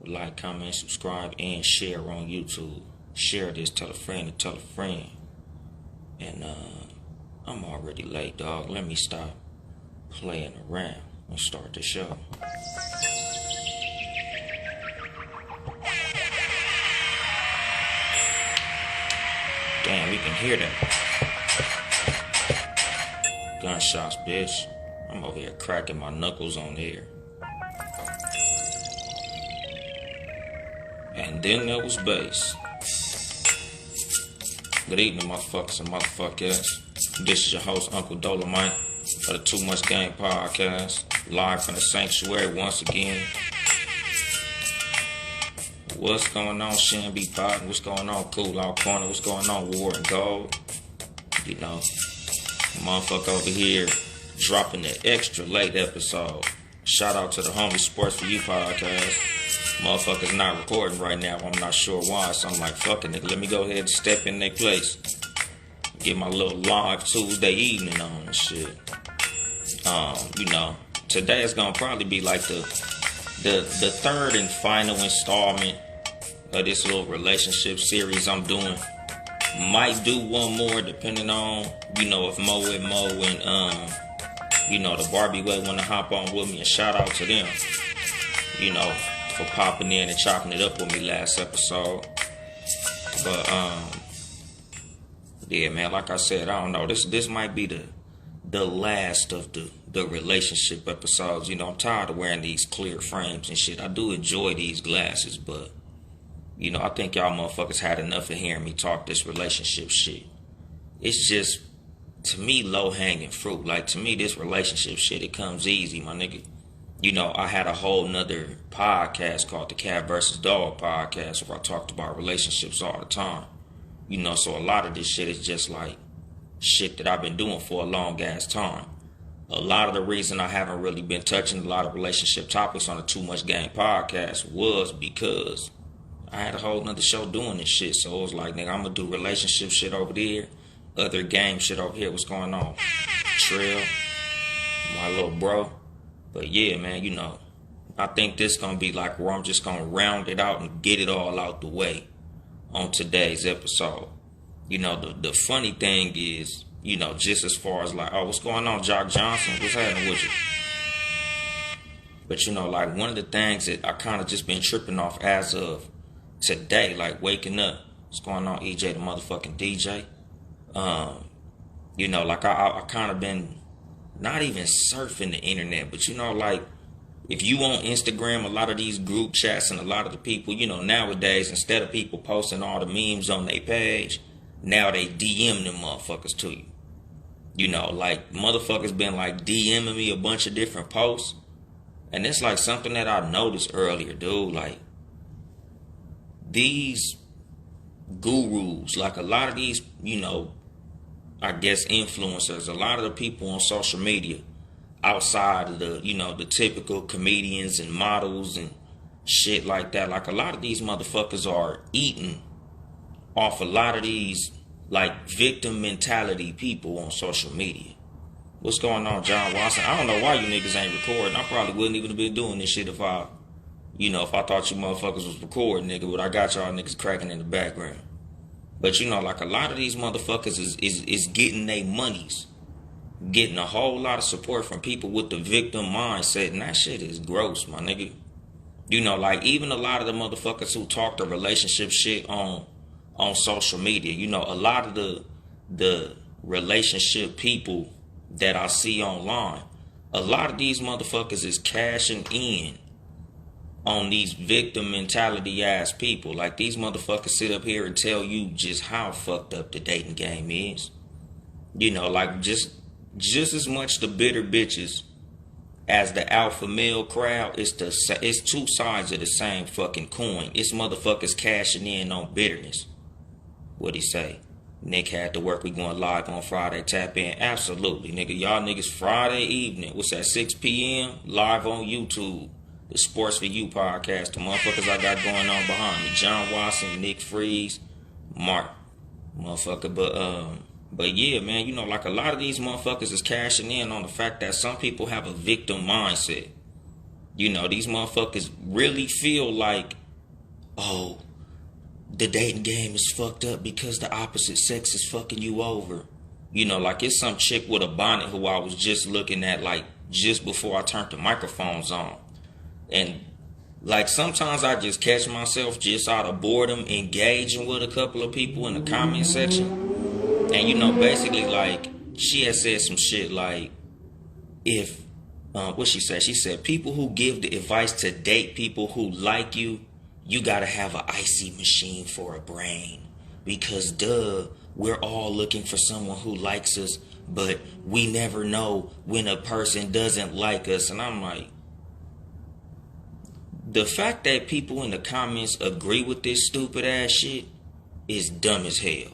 Like, comment, subscribe, and share on YouTube. Share this, tell a friend to tell a friend. And I'm already late, dog. Let me stop playing around and start the show. Damn, we can hear that. Gunshots, bitch. I'm over here cracking my knuckles on the air. And then there was bass. Good evening, motherfuckers and motherfuckers. This is your host, Uncle Dolemite, for the Too Much Game podcast, live from the sanctuary once again. What's going on, Shan B. Potton? What's going on, Cool Out Corner? What's going on, War and Gold? You know, motherfucker over here dropping the extra late episode. Shout out to the Homie Sports For You podcast. Motherfuckers not recording right now. I'm not sure why. So I'm like, fuck it, nigga. Let me go ahead and step in their place. Get my little live Tuesday evening on and shit. You know, today is gonna probably be like the third and final installment of this little relationship series I'm doing. Might do one more depending on, you know, if Mo and you know, the Barbie Way want to hop on with me, and shout out to them, you know, for popping in and chopping it up with me last episode. But yeah, man, like I said, I don't know. This might be the last of the relationship episodes. You know, I'm tired of wearing these clear frames and shit. I do enjoy these glasses, but you know, I think y'all motherfuckers had enough of hearing me talk this relationship shit. It's just, to me, low-hanging fruit. Like, to me, this relationship shit, it comes easy, my nigga. You know, I had a whole nother podcast called the Cat vs. Dog podcast where I talked about relationships all the time. You know, so a lot of this shit is just like shit that I've been doing for a long ass time. A lot of the reason I haven't really been touching a lot of relationship topics on the Too Much Game podcast was because I had a whole nother show doing this shit. So it was like, nigga, I'm gonna do relationship shit over there, other game shit over here. What's going on? Trill, my little bro. But yeah, man, you know, I think this gonna be like where I'm just gonna round it out and get it all out the way on today's episode. You know, the funny thing is, you know, just as far as like, oh, what's going on, Jock Johnson? What's happening with you? But you know, like one of the things that I kind of just been tripping off as of today, like waking up, what's going on, EJ the motherfucking DJ? You know, like I kind of been not even surfing the internet, but you know, like if you on Instagram, a lot of these group chats and a lot of the people, you know, nowadays, instead of people posting all the memes on their page, now they DM them motherfuckers to you. You know, like motherfuckers been like DMing me a bunch of different posts, and it's like something that I noticed earlier, dude. Like these gurus, like a lot of these, you know, I guess influencers, a lot of the people on social media outside of the, you know, the typical comedians and models and shit like that, like a lot of these motherfuckers are eating off a lot of these like victim mentality people on social media. What's going on, John Watson? I don't know why you niggas ain't recording. I probably wouldn't even have been doing this shit if I thought you motherfuckers was recording, nigga, but I got y'all niggas cracking in the background. But you know, like a lot of these motherfuckers is getting their monies, getting a whole lot of support from people with the victim mindset, and that shit is gross, my nigga. You know, like even a lot of the motherfuckers who talk the relationship shit on social media, you know, a lot of the relationship people that I see online, a lot of these motherfuckers is cashing in on these victim mentality ass people. Like these motherfuckers sit up here and tell you just how fucked up the dating game is. You know, like just as much the bitter bitches as the alpha male crowd. It's two sides of the same fucking coin. It's motherfuckers cashing in on bitterness. What'd he say? Nick had to work. We going live on Friday. Tap in. Absolutely, nigga. Y'all niggas Friday evening. What's that? 6 p.m. live on YouTube. The Sports For You podcast. The motherfuckers I got going on behind me. John Watson, Nick Freeze, Mark. Motherfucker. But yeah, man, you know, like a lot of these motherfuckers is cashing in on the fact that some people have a victim mindset. You know, these motherfuckers really feel like, oh, the dating game is fucked up because the opposite sex is fucking you over. You know, like it's some chick with a bonnet who I was just looking at, like, just before I turned the microphones on. And, like, sometimes I just catch myself just out of boredom engaging with a couple of people in the comment section. And, you know, basically, like, she had said some shit like, if, what she said? She said, people who give the advice to date people who like you, you gotta have an icy machine for a brain. Because, duh, we're all looking for someone who likes us, but we never know when a person doesn't like us. And I'm like, the fact that people in the comments agree with this stupid ass shit is dumb as hell.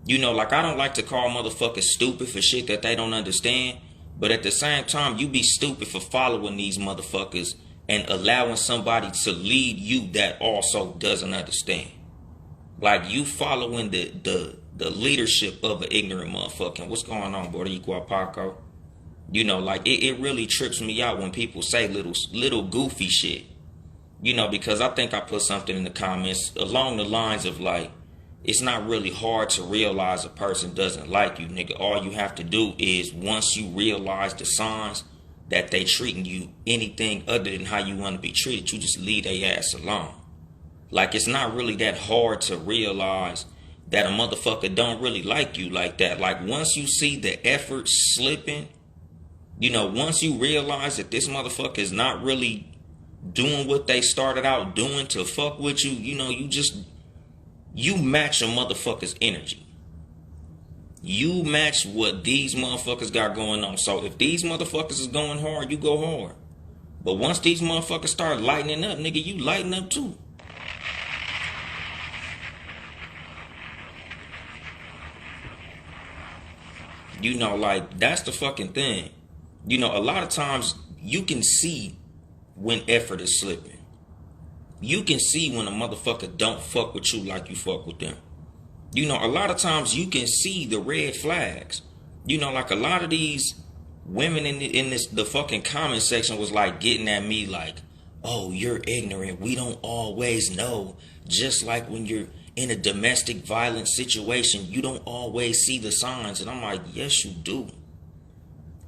You know, like, I don't like to call motherfuckers stupid for shit that they don't understand. But at the same time, you be stupid for following these motherfuckers and allowing somebody to lead you that also doesn't understand. Like, you following the leadership of an ignorant motherfucker. What's going on, Boricua Paco? You know, like, it really trips me out when people say little goofy shit. You know, because I think I put something in the comments along the lines of, like, it's not really hard to realize a person doesn't like you, nigga. All you have to do is, once you realize the signs that they treating you anything other than how you want to be treated, you just leave their ass alone. Like, it's not really that hard to realize that a motherfucker don't really like you like that. Like, once you see the effort slipping, you know, once you realize that this motherfucker is not really doing what they started out doing to fuck with you, you know, you match a motherfucker's energy. You match what these motherfuckers got going on. So if these motherfuckers is going hard, you go hard. But once these motherfuckers start lightening up, nigga, you lighten up too. You know, like, that's the fucking thing. You know, a lot of times you can see when effort is slipping. You can see when a motherfucker don't fuck with you like you fuck with them. You know, a lot of times you can see the red flags. You know, like, a lot of these women in the fucking comment section was like getting at me like, oh, you're ignorant. We don't always know. Just like when you're in a domestic violence situation, you don't always see the signs. And I'm like, yes, you do.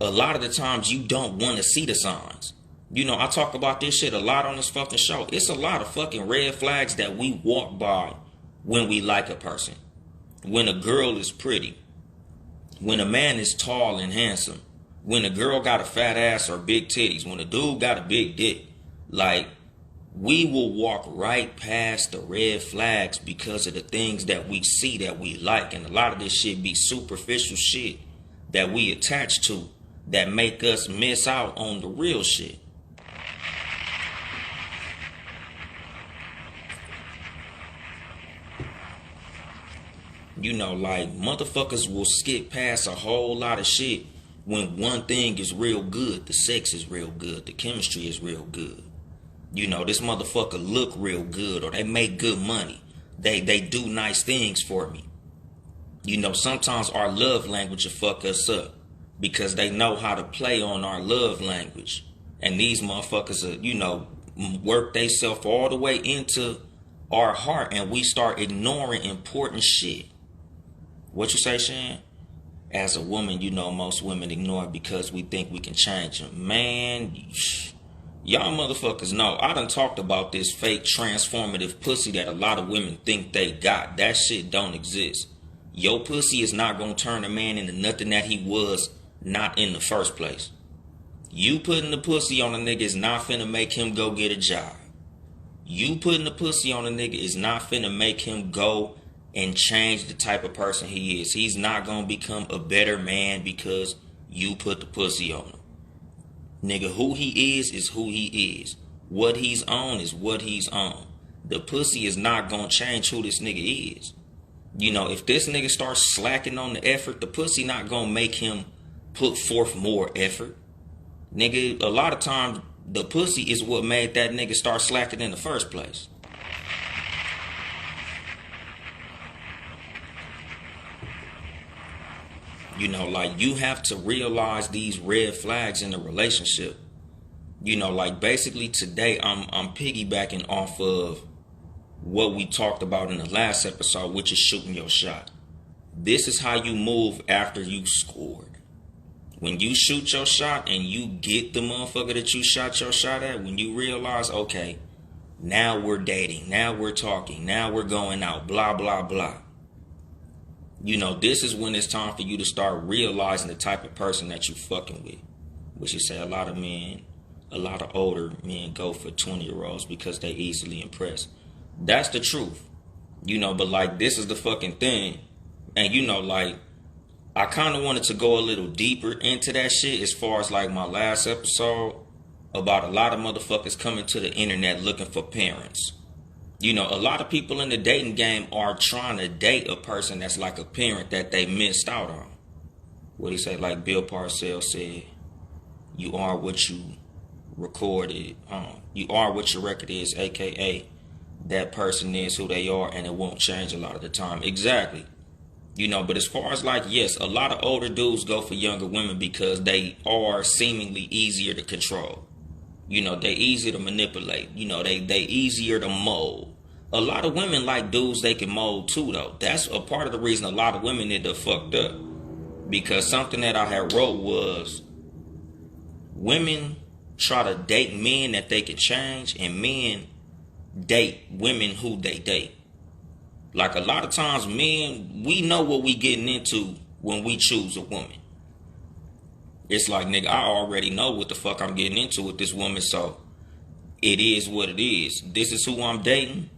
A lot of the times you don't want to see the signs. You know, I talk about this shit a lot on this fucking show. It's a lot of fucking red flags that we walk by when we like a person. When a girl is pretty. When a man is tall and handsome. When a girl got a fat ass or big titties. When a dude got a big dick. Like, we will walk right past the red flags because of the things that we see that we like. And a lot of this shit be superficial shit that we attach to that make us miss out on the real shit. You know, like, motherfuckers will skip past a whole lot of shit when one thing is real good. The sex is real good. The chemistry is real good. You know, this motherfucker look real good, or they make good money. They do nice things for me. You know, sometimes our love language will fuck us up because they know how to play on our love language. And these motherfuckers are, you know, work themselves all the way into our heart, and we start ignoring important shit. What you say, Shan? As a woman, you know, most women ignore it because we think we can change them. Man, y'all motherfuckers know. I done talked about this fake transformative pussy that a lot of women think they got. That shit don't exist. Your pussy is not going to turn a man into nothing that he was not in the first place. You putting the pussy on a nigga is not finna make him go get a job. You putting the pussy on a nigga is not finna make him go and change the type of person he is. He's not gonna become a better man because you put the pussy on him. Nigga, who he is who he is. What he's on is what he's on. The pussy is not gonna change who this nigga is. You know, if this nigga starts slacking on the effort, the pussy not gonna make him put forth more effort. Nigga, a lot of times the pussy is what made that nigga start slacking in the first place. You know, like, you have to realize these red flags in the relationship. You know, like basically today I'm piggybacking off of what we talked about in the last episode, which is shooting your shot. This is how you move after you scored. When you shoot your shot and you get the motherfucker that you shot your shot at, when you realize, okay, now we're dating, now we're talking, now we're going out, blah, blah, blah. You know, this is when it's time for you to start realizing the type of person that you fucking with. Which you say a lot of older men go for 20-year-olds because they easily impressed. That's the truth. You know, but like this is the fucking thing. And you know, like I kind of wanted to go a little deeper into that shit as far as like my last episode about a lot of motherfuckers coming to the internet looking for parents. You know, a lot of people in the dating game are trying to date a person that's like a parent that they missed out on. What he say? Like Bill Parcells said, you are what you recorded. You are what your record is, aka that person is who they are, and it won't change a lot of the time. Exactly. You know, but as far as like, yes, a lot of older dudes go for younger women because they are seemingly easier to control. You know, they easier to manipulate. You know, they easier to mold. A lot of women like dudes they can mold too, though. That's a part of the reason a lot of women end up fucked up. Because something that I had wrote was, women try to date men that they can change, and men date women who they date. Like a lot of times men, we know what we getting into when we choose a woman. It's like, nigga, I already know what the fuck I'm getting into with this woman, so it is what it is. This is who I'm dating.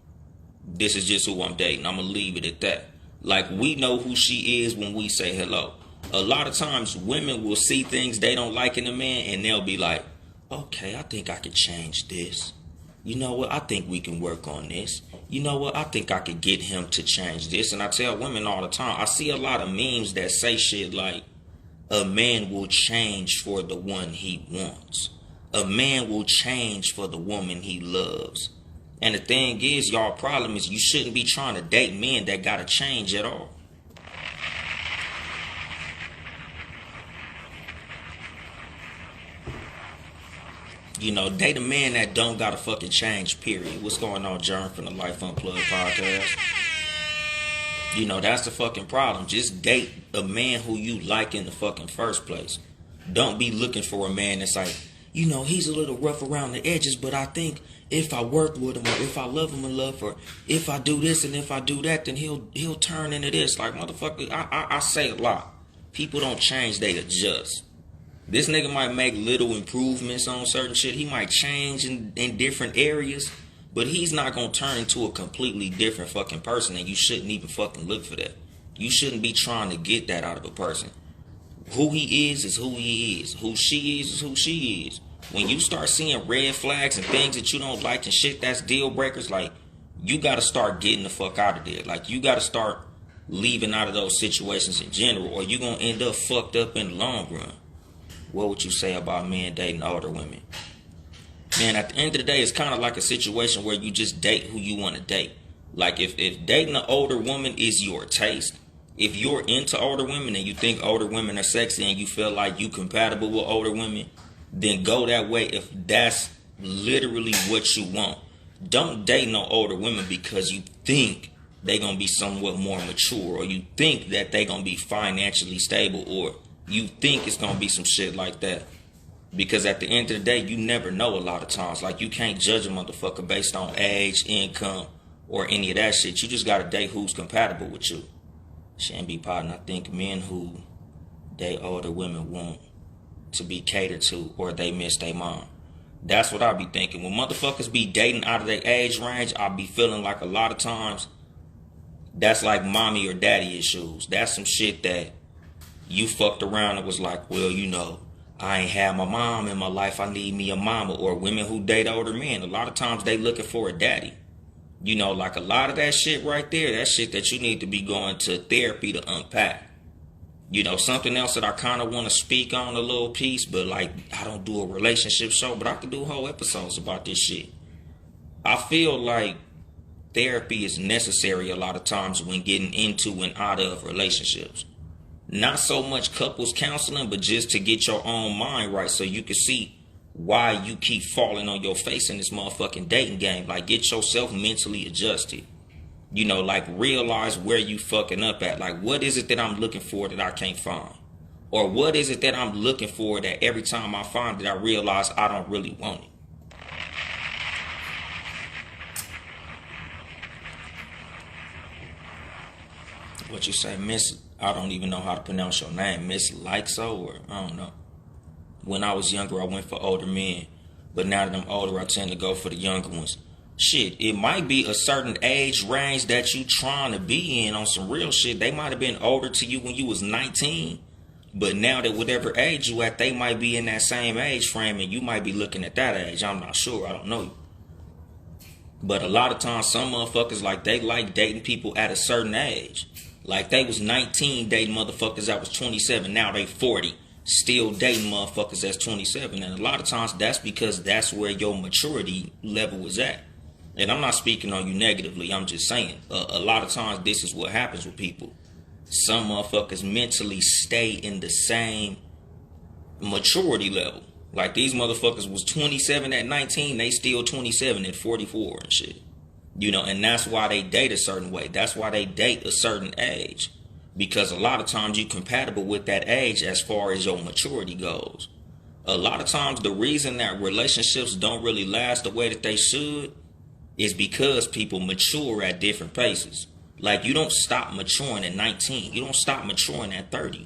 This is just who I'm dating. I'm gonna leave it at that. Like, we know who she is when we say hello. A lot of times women will see things they don't like in a man and they'll be like, okay, I think I could change this. You know what? I think we can work on this. You know what? I think I could get him to change this. And I tell women all the time, I see a lot of memes that say shit like, a man will change for the one he wants. A man will change for the woman he loves. And the thing is, y'all problem is you shouldn't be trying to date men that gotta change at all. You know, date a man that don't gotta fucking change, period. What's going on, Jern, from the Life Unplugged podcast? You know, that's the fucking problem. Just date a man who you like in the fucking first place. Don't be looking for a man that's like, you know, he's a little rough around the edges, but I think if I work with him, or if I love him enough, or if I do this and if I do that, then he'll turn into this. Like, motherfucker, I say a lot. People don't change, they adjust. This nigga might make little improvements on certain shit. He might change in different areas, but he's not going to turn into a completely different fucking person, and you shouldn't even fucking look for that. You shouldn't be trying to get that out of a person. Who he is who he is. Who she is who she is. When you start seeing red flags and things that you don't like and shit that's deal breakers, like, you got to start getting the fuck out of there. Like, you got to start leaving out of those situations in general, or you're going to end up fucked up in the long run. What would you say about men dating older women? Man, at the end of the day, it's kind of like a situation where you just date who you want to date. Like, if dating an older woman is your taste, if you're into older women and you think older women are sexy and you feel like you compatible with older women, then go that way if that's literally what you want. Don't date no older women because you think they're going to be somewhat more mature, or you think that they're going to be financially stable, or you think it's going to be some shit like that. Because at the end of the day, you never know a lot of times. Like, you can't judge a motherfucker based on age, income, or any of that shit. You just got to date who's compatible with you. Shouldn't be partner. I think men who date older women want to be catered to, or they miss their mom. That's what I be thinking. When motherfuckers be dating out of their age range, I be feeling like a lot of times that's like mommy or daddy issues. That's some shit that you fucked around and was like, well, you know, I ain't had my mom in my life, I need me a mama. Or women who date older men, a lot of times they looking for a daddy. You know, like a lot of that shit right there, that shit that you need to be going to therapy to unpack. You know, something else that I kind of want to speak on a little piece, but like, I don't do a relationship show, but I can do whole episodes about this shit. I feel like therapy is necessary a lot of times when getting into and out of relationships. Not so much couples counseling, but just to get your own mind right so you can see why you keep falling on your face in this motherfucking dating game. Like, get yourself mentally adjusted. You know, like, realize where you fucking up at. Like, what is it that I'm looking for that I can't find? Or what is it that I'm looking for that every time I find it, I realize I don't really want it? What you say, Miss? I don't even know how to pronounce your name. Miss Likso, or I don't know. When I was younger, I went for older men. But now that I'm older, I tend to go for the younger ones. Shit, it might be a certain age range that you trying to be in on some real shit. They might have been older to you when you was 19. But now that whatever age you at, they might be in that same age frame, and you might be looking at that age. I'm not sure. I don't know you. But a lot of times, some motherfuckers, like, they like dating people at a certain age. Like, they was 19 dating motherfuckers that was 27. Now they 40. Still dating motherfuckers that's 27. And a lot of times, that's because that's where your maturity level is at. And I'm not speaking on you negatively. I'm just saying, a lot of times, this is what happens with people. Some motherfuckers mentally stay in the same maturity level. Like, these motherfuckers was 27 at 19. They still 27 at 44 and shit. You know, and that's why they date a certain way. That's why they date a certain age. Because a lot of times you're compatible with that age as far as your maturity goes. A lot of times the reason that relationships don't really last the way that they should is because people mature at different paces. Like, you don't stop maturing at 19. You don't stop maturing at 30.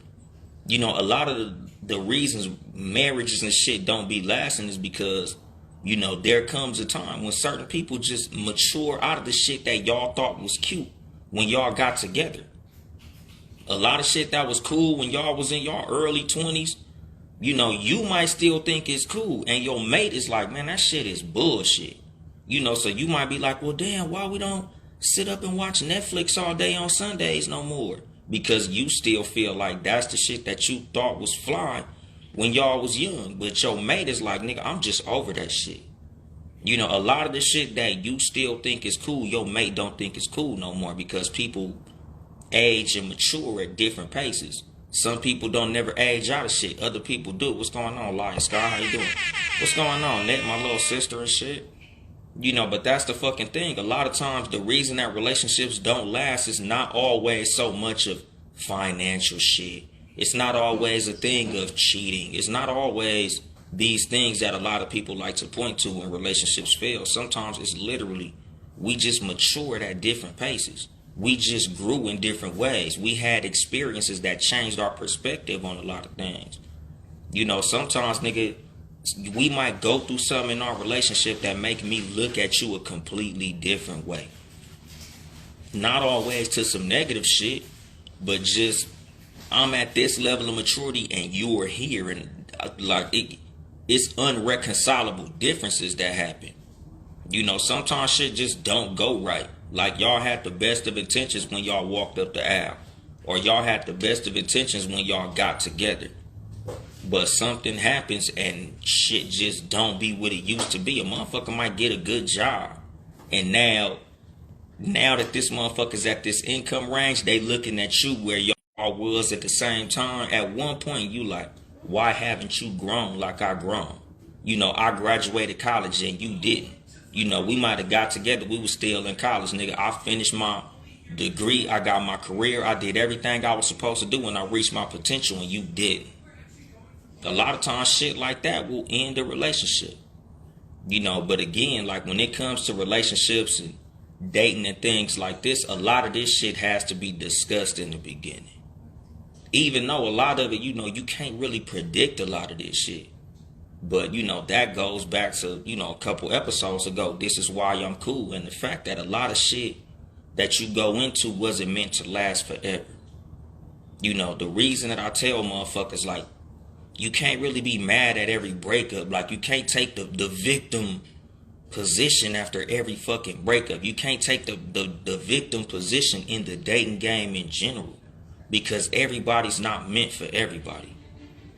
You know, a lot of the reasons marriages and shit don't be lasting is because, you know, there comes a time when certain people just mature out of the shit that y'all thought was cute when y'all got together. A lot of shit that was cool when y'all was in y'all early 20s, you know, you might still think it's cool. And your mate is like, man, that shit is bullshit. You know, so you might be like, well, damn, why we don't sit up and watch Netflix all day on Sundays no more? Because you still feel like that's the shit that you thought was fly when y'all was young. But your mate is like, nigga, I'm just over that shit. You know, a lot of the shit that you still think is cool, your mate don't think is cool no more, because people age and mature at different paces. Some people don't never age out of shit. Other people do. What's going on, Lion Sky? How you doing? What's going on, Net, my little sister and shit? You know, but that's the fucking thing. A lot of times the reason that relationships don't last is not always so much of financial shit. It's not always a thing of cheating. It's not always these things that a lot of people like to point to when relationships fail. Sometimes it's literally, we just matured at different paces. We just grew in different ways. We had experiences that changed our perspective on a lot of things. You know, sometimes, nigga, we might go through something in our relationship that make me look at you a completely different way. Not always to some negative shit, but just, I'm at this level of maturity and you are here. And like, it's unreconcilable differences that happen. You know, sometimes shit just don't go right. Like, y'all had the best of intentions when y'all walked up the aisle. Or y'all had the best of intentions when y'all got together. But something happens and shit just don't be what it used to be. A motherfucker might get a good job. And now that this motherfucker's at this income range, they looking at you where y'all was at the same time. At one point, you like, why haven't you grown like I grown? You know, I graduated college and you didn't. You know, we might have got together. We was still in college, nigga. I finished my degree. I got my career. I did everything I was supposed to do when I reached my potential, and you didn't. A lot of times shit like that will end a relationship. You know, but again, like, when it comes to relationships and dating and things like this, a lot of this shit has to be discussed in the beginning. Even though a lot of it, you know, you can't really predict a lot of this shit. But, you know, that goes back to, you know, a couple episodes ago. This is why I'm cool. And the fact that a lot of shit that you go into wasn't meant to last forever. You know, the reason that I tell motherfuckers, like, you can't really be mad at every breakup. Like, you can't take the victim position after every fucking breakup. You can't take the victim position in the dating game in general. Because everybody's not meant for everybody.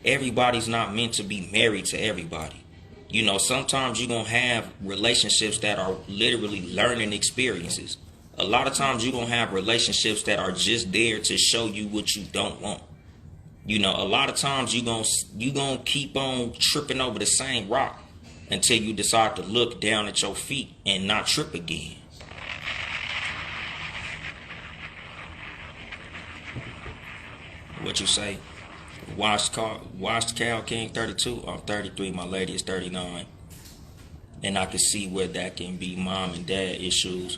Everybody's not meant to be married to everybody. You know, sometimes you're going to have relationships that are literally learning experiences. A lot of times you're going to have relationships that are just there to show you what you don't want. You know, a lot of times you're going to keep on tripping over the same rock until you decide to look down at your feet and not trip again. What you say? Watched Cal King 32. I'm 33. My lady is 39. And I can see where that can be mom and dad issues.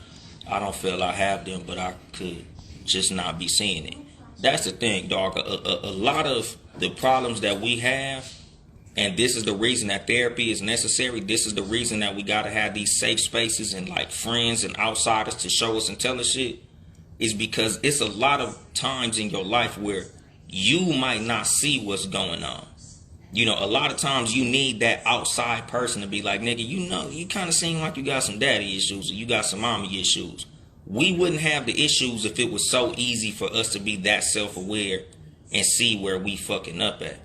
I don't feel I have them, but I could just not be seeing it. That's the thing, dog. A lot of the problems that we have, and this is the reason that therapy is necessary. This is the reason that we got to have these safe spaces and like friends and outsiders to show us and tell us shit, is because it's a lot of times in your life where you might not see what's going on. You know, a lot of times you need that outside person to be like, nigga, you know, you kind of seem like you got some daddy issues or you got some mommy issues. We wouldn't have the issues if it was so easy for us to be that self-aware and see where we fucking up at.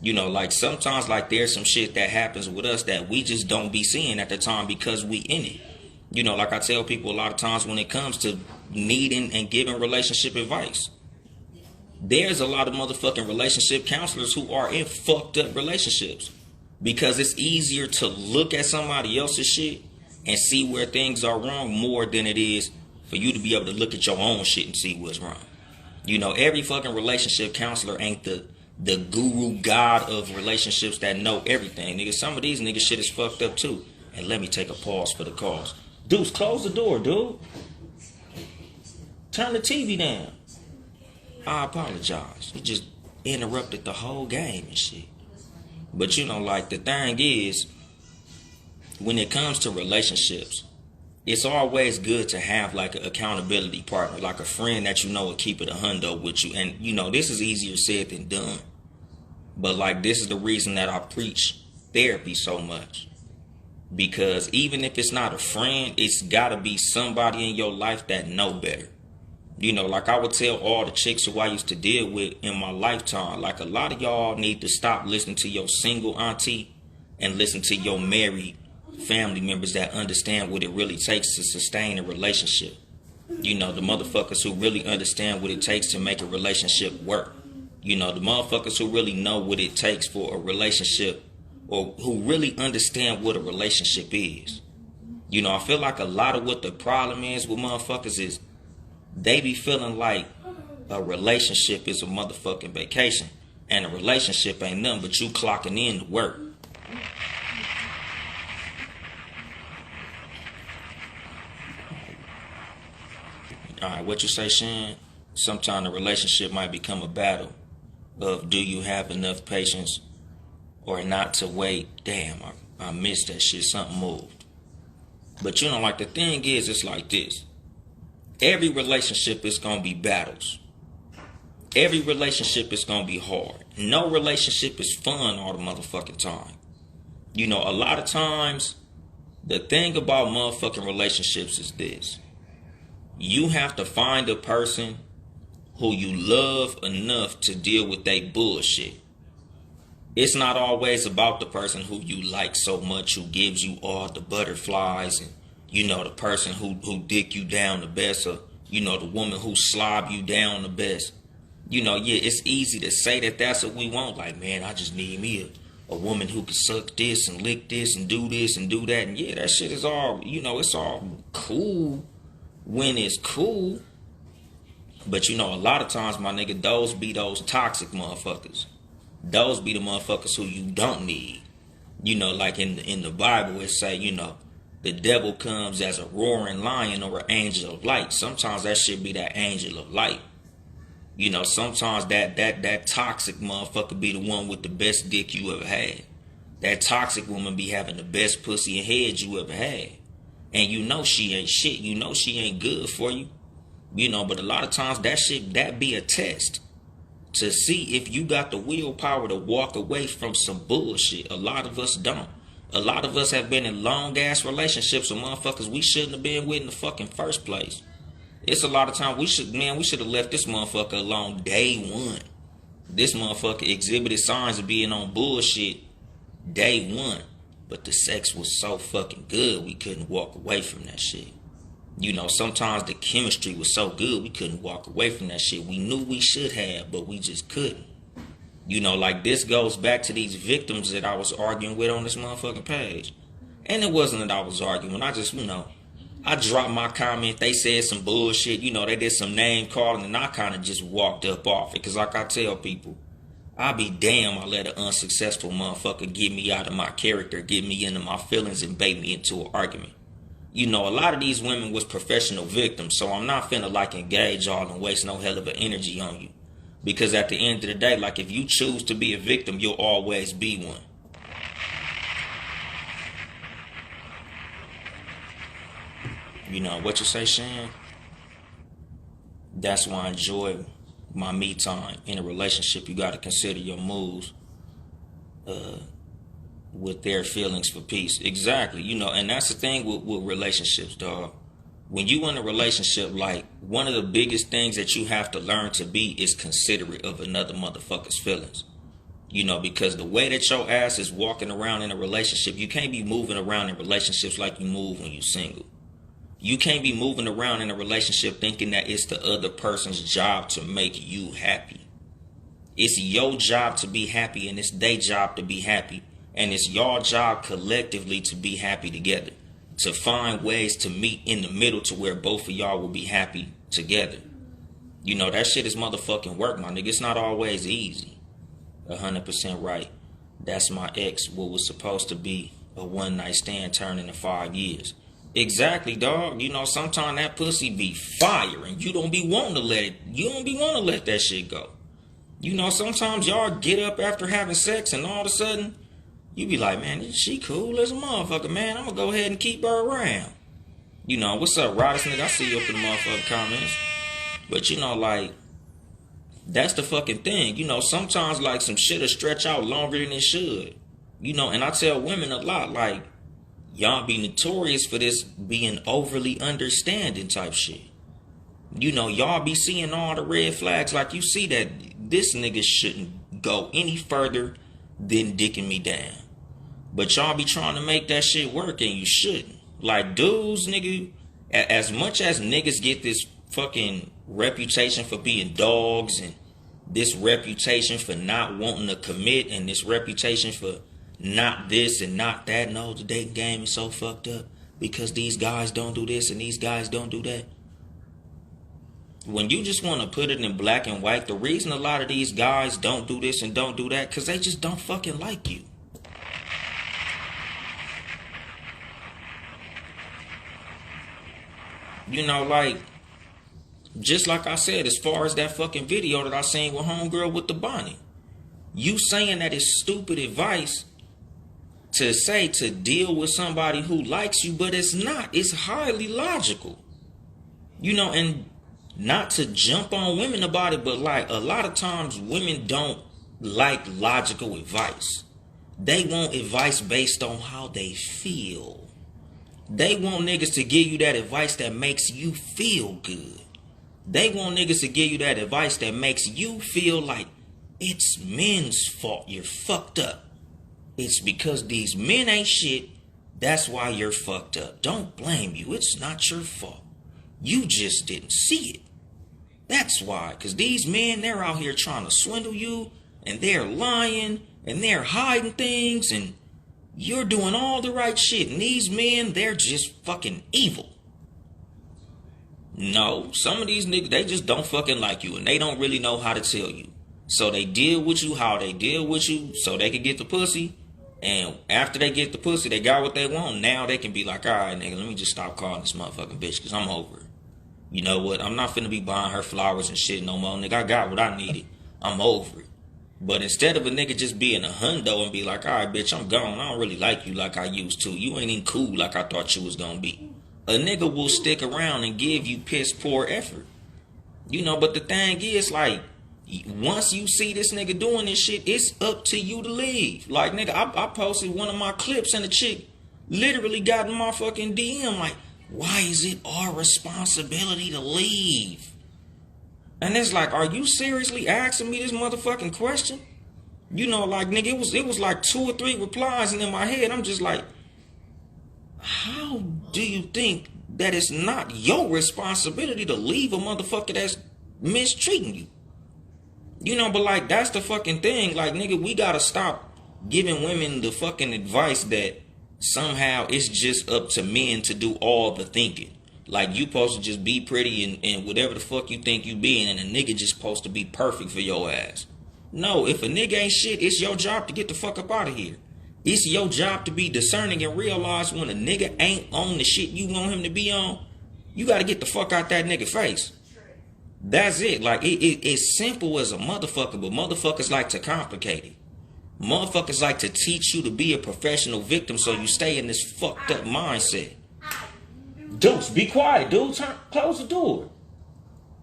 You know, like sometimes like there's some shit that happens with us that we just don't be seeing at the time because we in it. You know, like I tell people a lot of times when it comes to needing and giving relationship advice, there's a lot of motherfucking relationship counselors who are in fucked up relationships because it's easier to look at somebody else's shit and see where things are wrong more than it is for you to be able to look at your own shit and see what's wrong. You know, every fucking relationship counselor ain't the guru god of relationships that know everything. Nigga, some of these niggas shit is fucked up too. And let me take a pause for the cause. Dudes, close the door, dude. Turn the TV down. I apologize. You just interrupted the whole game and shit. But you know, like the thing is, when it comes to relationships, it's always good to have like an accountability partner, like a friend that you know will keep it a hundo with you. And you know, this is easier said than done. But like this is the reason that I preach therapy so much. Because even if it's not a friend, it's gotta be somebody in your life that know better. You know, like I would tell all the chicks who I used to deal with in my lifetime, like a lot of y'all need to stop listening to your single auntie and listen to your married family members that understand what it really takes to sustain a relationship. You know, the motherfuckers who really understand what it takes to make a relationship work. You know, the motherfuckers who really know what it takes for a relationship or who really understand what a relationship is. You know, I feel like a lot of what the problem is with motherfuckers is they be feeling like a relationship is a motherfucking vacation. And a relationship ain't nothing but you clocking in to work. Alright, what you say, Shan? Sometimes the relationship might become a battle of do you have enough patience or not to wait. Damn, I missed that shit. Something moved. But you know, like the thing is, it's like this. Every relationship is going to be battles. Every relationship is going to be hard. No relationship is fun all the motherfucking time. You know, a lot of times, the thing about motherfucking relationships is this. You have to find a person who you love enough to deal with their bullshit. It's not always about the person who you like so much, who gives you all the butterflies and you know, the person who dick you down the best, or, you know, the woman who slob you down the best. You know, yeah, it's easy to say that that's what we want. Like, man, I just need me a woman who can suck this and lick this and do this and do that. And yeah, that shit is all, you know, it's all cool when it's cool. But, you know, a lot of times, my nigga, those be those toxic motherfuckers. Those be the motherfuckers who you don't need. You know, like in the Bible, it say, you know, the devil comes as a roaring lion or an angel of light. Sometimes that shit be that angel of light. You know, sometimes that toxic motherfucker be the one with the best dick you ever had. That toxic woman be having the best pussy and head you ever had. And you know she ain't shit. You know she ain't good for you. You know, but a lot of times that be a test to see if you got the willpower to walk away from some bullshit. A lot of us don't. A lot of us have been in long-ass relationships with motherfuckers we shouldn't have been with in the fucking first place. It's a lot of time we should have left this motherfucker alone day one. This motherfucker exhibited signs of being on bullshit day one. But the sex was so fucking good, we couldn't walk away from that shit. You know, sometimes the chemistry was so good, we couldn't walk away from that shit. We knew we should have, but we just couldn't. You know, like this goes back to these victims that I was arguing with on this motherfucking page. And it wasn't that I was arguing. I just, I dropped my comment. They said some bullshit. They did some name calling, and I kind of just walked up off it. Because like I tell people, I'll be damn I let an unsuccessful motherfucker get me out of my character, get me into my feelings, and bait me into an argument. A lot of these women was professional victims, so I'm not finna like engage y'all and waste no hell of an energy on you. Because at the end of the day, like if you choose to be a victim, you'll always be one. What you say, Shan? That's why I enjoy my me time. In a relationship, you got to consider your moves with their feelings for peace. Exactly. And that's the thing with relationships, dog. When you in a relationship, like, one of the biggest things that you have to learn to be is considerate of another motherfucker's feelings. Because the way that your ass is walking around in a relationship, you can't be moving around in relationships like you move when you're single. You can't be moving around in a relationship thinking that it's the other person's job to make you happy. It's your job to be happy, and it's their job to be happy. And it's your job collectively to be happy together. To find ways to meet in the middle to where both of y'all will be happy together. That shit is motherfucking work, my nigga. It's not always easy. 100% right. That's my ex. What was supposed to be a one night stand turned into 5 years. Exactly, dog. Sometimes that pussy be fire and you don't be wanting to let it. You don't be wanting to let that shit go. Sometimes y'all get up after having sex and all of a sudden you be like, man, she cool as a motherfucker, man. I'm gonna go ahead and keep her around. What's up, Rodis nigga? I see you up in the motherfucking comments. But like, that's the fucking thing. Sometimes like some shit'll stretch out longer than it should. And I tell women a lot, like, y'all be notorious for this being overly understanding type shit. Y'all be seeing all the red flags. Like, you see that this nigga shouldn't go any further than dicking me down. But y'all be trying to make that shit work, and you shouldn't. Like, dudes, nigga, as much as niggas get this fucking reputation for being dogs, and this reputation for not wanting to commit, and this reputation for not this and not that. No, the dating game is so fucked up because these guys don't do this and these guys don't do that. When you just want to put it in black and white, the reason a lot of these guys don't do this and don't do that, because they just don't fucking like you. Like, just like I said, as far as that fucking video that I seen with homegirl with the bonnet, you saying that it's stupid advice to say to deal with somebody who likes you, but it's not. It's highly logical. And not to jump on women about it, but like a lot of times women don't like logical advice. They want advice based on how they feel. They want niggas to give you that advice that makes you feel good. They want niggas to give you that advice that makes you feel like it's men's fault you're fucked up. It's because these men ain't shit. That's why you're fucked up. Don't blame you. It's not your fault. You just didn't see it. That's why. Because these men, they're out here trying to swindle you. And they're lying. And they're hiding things. And you're doing all the right shit. And these men, they're just fucking evil. No, some of these niggas, they just don't fucking like you. And they don't really know how to tell you. So they deal with you how they deal with you so they can get the pussy. And after they get the pussy, they got what they want. Now they can be like, all right, nigga, let me just stop calling this motherfucking bitch because I'm over it. You know what? I'm not finna be buying her flowers and shit no more, nigga. I got what I needed. I'm over it. But instead of a nigga just being a hundo and be like, all right, bitch, I'm gone. I don't really like you like I used to. You ain't even cool like I thought you was gonna be. A nigga will stick around and give you piss poor effort. But the thing is, like, once you see this nigga doing this shit, it's up to you to leave. Like, nigga, I posted one of my clips and the chick literally got in my fucking DM like, why is it our responsibility to leave? And it's like, are you seriously asking me this motherfucking question? Like, nigga, it was like 2 or 3 replies, and in my head, I'm just like, how do you think that it's not your responsibility to leave a motherfucker that's mistreating you? You know, but like, that's the fucking thing. Like, nigga, we gotta stop giving women the fucking advice that somehow it's just up to men to do all the thinking. Like, you supposed to just be pretty and whatever the fuck you think you be, and a nigga just supposed to be perfect for your ass. No, if a nigga ain't shit, it's your job to get the fuck up out of here. It's your job to be discerning and realize when a nigga ain't on the shit you want him to be on, you gotta get the fuck out that nigga face. That's it. Like, it's simple as a motherfucker, but motherfuckers like to complicate it. Motherfuckers like to teach you to be a professional victim so you stay in this fucked up mindset. Deuce, be quiet, dude. Close the door.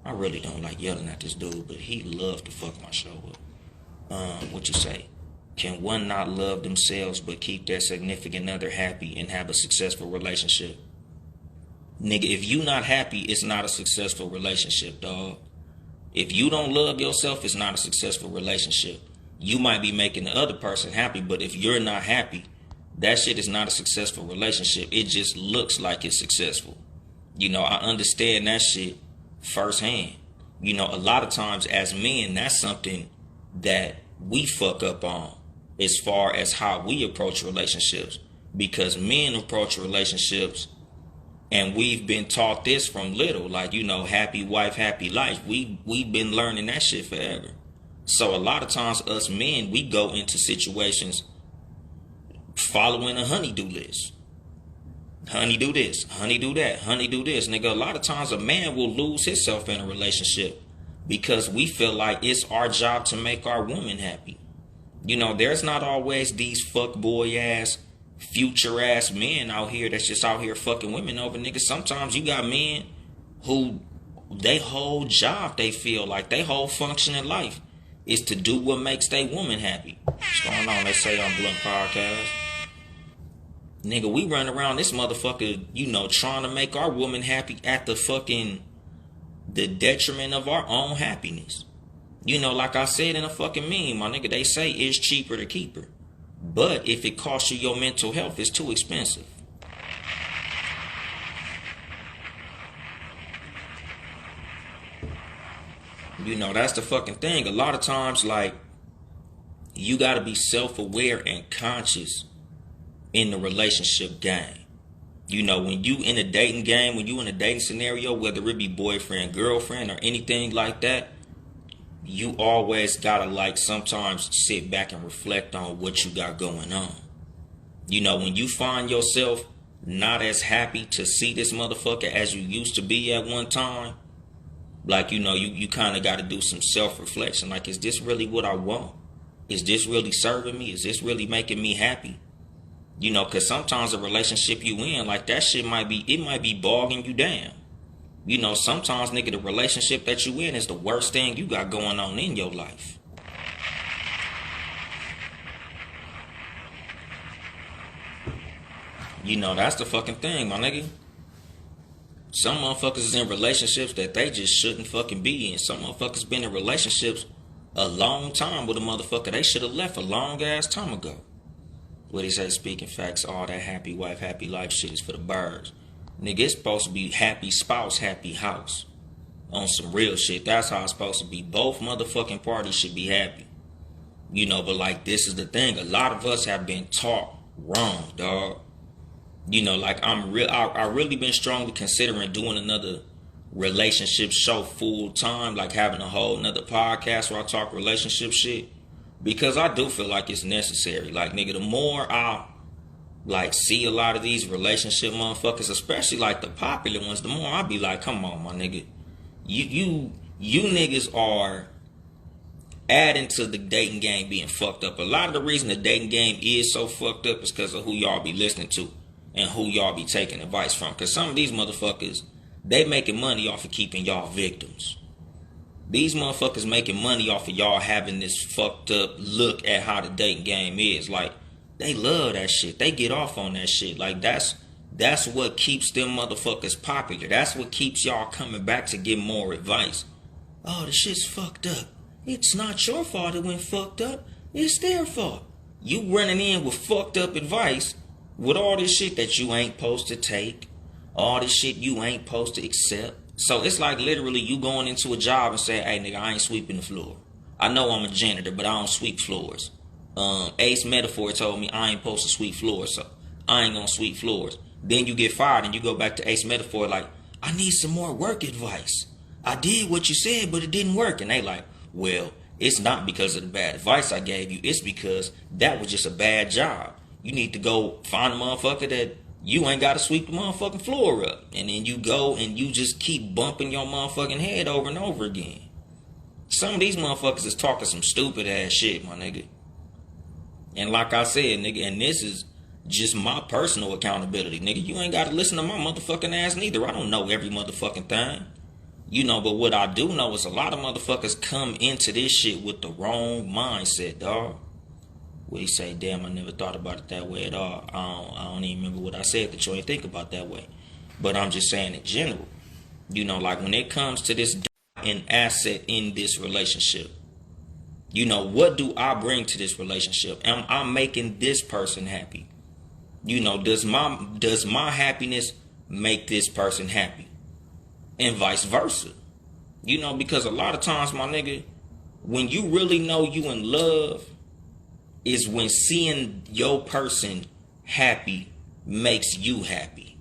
I really don't like yelling at this dude, but he loves to fuck my show up. What you say? Can one not love themselves but keep their significant other happy and have a successful relationship? Nigga, if you not happy, it's not a successful relationship, dog. If you don't love yourself, it's not a successful relationship. You might be making the other person happy, but if you're not happy, that shit is not a successful relationship. It just looks like it's successful. You know, I understand that shit firsthand. You know, a lot of times as men, that's something that we fuck up on as far as how we approach relationships. Because men approach relationships, and we've been taught this from little, like, you know, happy wife, happy life. We've been learning that shit forever. So a lot of times us men, we go into situations following a honey-do list. Honey do this, honey do that, honey do this. Nigga, a lot of times a man will lose himself in a relationship because we feel like it's our job to make our woman happy. You know, there's not always these fuckboy ass, future ass men out here that's just out here fucking women over, nigga. Sometimes you got men who they whole job, they feel like they whole function in life is to do what makes their woman happy. What's going on? They say on Blunt Podcast. Nigga, we run around this motherfucker, you know, trying to make our woman happy at the detriment of our own happiness. You know, like I said in a fucking meme, my nigga, they say it's cheaper to keep her. But if it costs you your mental health, it's too expensive. You know, that's the fucking thing. A lot of times, like, you gotta be self-aware and conscious in the relationship game. You know, when you in a dating game, when you in a dating scenario, whether it be boyfriend, girlfriend, or anything like that, you always gotta, like, sometimes sit back and reflect on what you got going on. You know, when you find yourself not as happy to see this motherfucker as you used to be at one time, like, you know, you kind of got to do some self-reflection. Like, is this really what I want? Is this really serving me? Is this really making me happy? You know, because sometimes a relationship you in, like, that shit might be bogging you down. You know, sometimes, nigga, the relationship that you in is the worst thing you got going on in your life. You know, that's the fucking thing, my nigga. Some motherfuckers is in relationships that they just shouldn't fucking be in. Some motherfuckers been in relationships a long time with a motherfucker they should have left a long ass time ago. What he say, speaking facts, all that happy wife, happy life shit is for the birds. Nigga, it's supposed to be happy spouse, happy house. On some real shit, that's how it's supposed to be. Both motherfucking parties should be happy. You know, but like, this is the thing. A lot of us have been taught wrong, dog. You know, like, I really been strongly considering doing another relationship show full time, like having a whole another podcast where I talk relationship shit, because I do feel like it's necessary. Like, nigga, the more I like see a lot of these relationship motherfuckers, especially like the popular ones, the more I be like, come on, my nigga, you niggas are adding to the dating game being fucked up. A lot of the reason the dating game is so fucked up is because of who y'all be listening to and who y'all be taking advice from. Because some of these motherfuckers, they making money off of keeping y'all victims. These motherfuckers making money off of y'all having this fucked up look at how the dating game is. Like, they love that shit. They get off on that shit. Like, that's what keeps them motherfuckers popular. That's what keeps y'all coming back to get more advice. Oh, the shit's fucked up. It's not your fault it went fucked up. It's their fault. You running in with fucked up advice with all this shit that you ain't supposed to take, all this shit you ain't supposed to accept. So it's like literally you going into a job and saying, hey, nigga, I ain't sweeping the floor. I know I'm a janitor, but I don't sweep floors. Ace Metaphor told me I ain't supposed to sweep floors, so I ain't gonna sweep floors. Then you get fired and you go back to Ace Metaphor like, I need some more work advice. I did what you said, but it didn't work. And they like, well, it's not because of the bad advice I gave you. It's because that was just a bad job. You need to go find a motherfucker that you ain't got to sweep the motherfucking floor up. And then you go and you just keep bumping your motherfucking head over and over again. Some of these motherfuckers is talking some stupid ass shit, my nigga. And like I said, nigga, and this is just my personal accountability, nigga. You ain't got to listen to my motherfucking ass neither. I don't know every motherfucking thing. You know, but what I do know is a lot of motherfuckers come into this shit with the wrong mindset, dog. What he say? Damn, I never thought about it that way at all. I don't even remember what I said that you ain't think about that way. But I'm just saying in general. You know, like when it comes to this an asset in this relationship, you know, what do I bring to this relationship? Am I making this person happy? You know, does my happiness make this person happy? And vice versa. You know, because a lot of times, my nigga, when you really know you in love is when seeing your person happy makes you happy.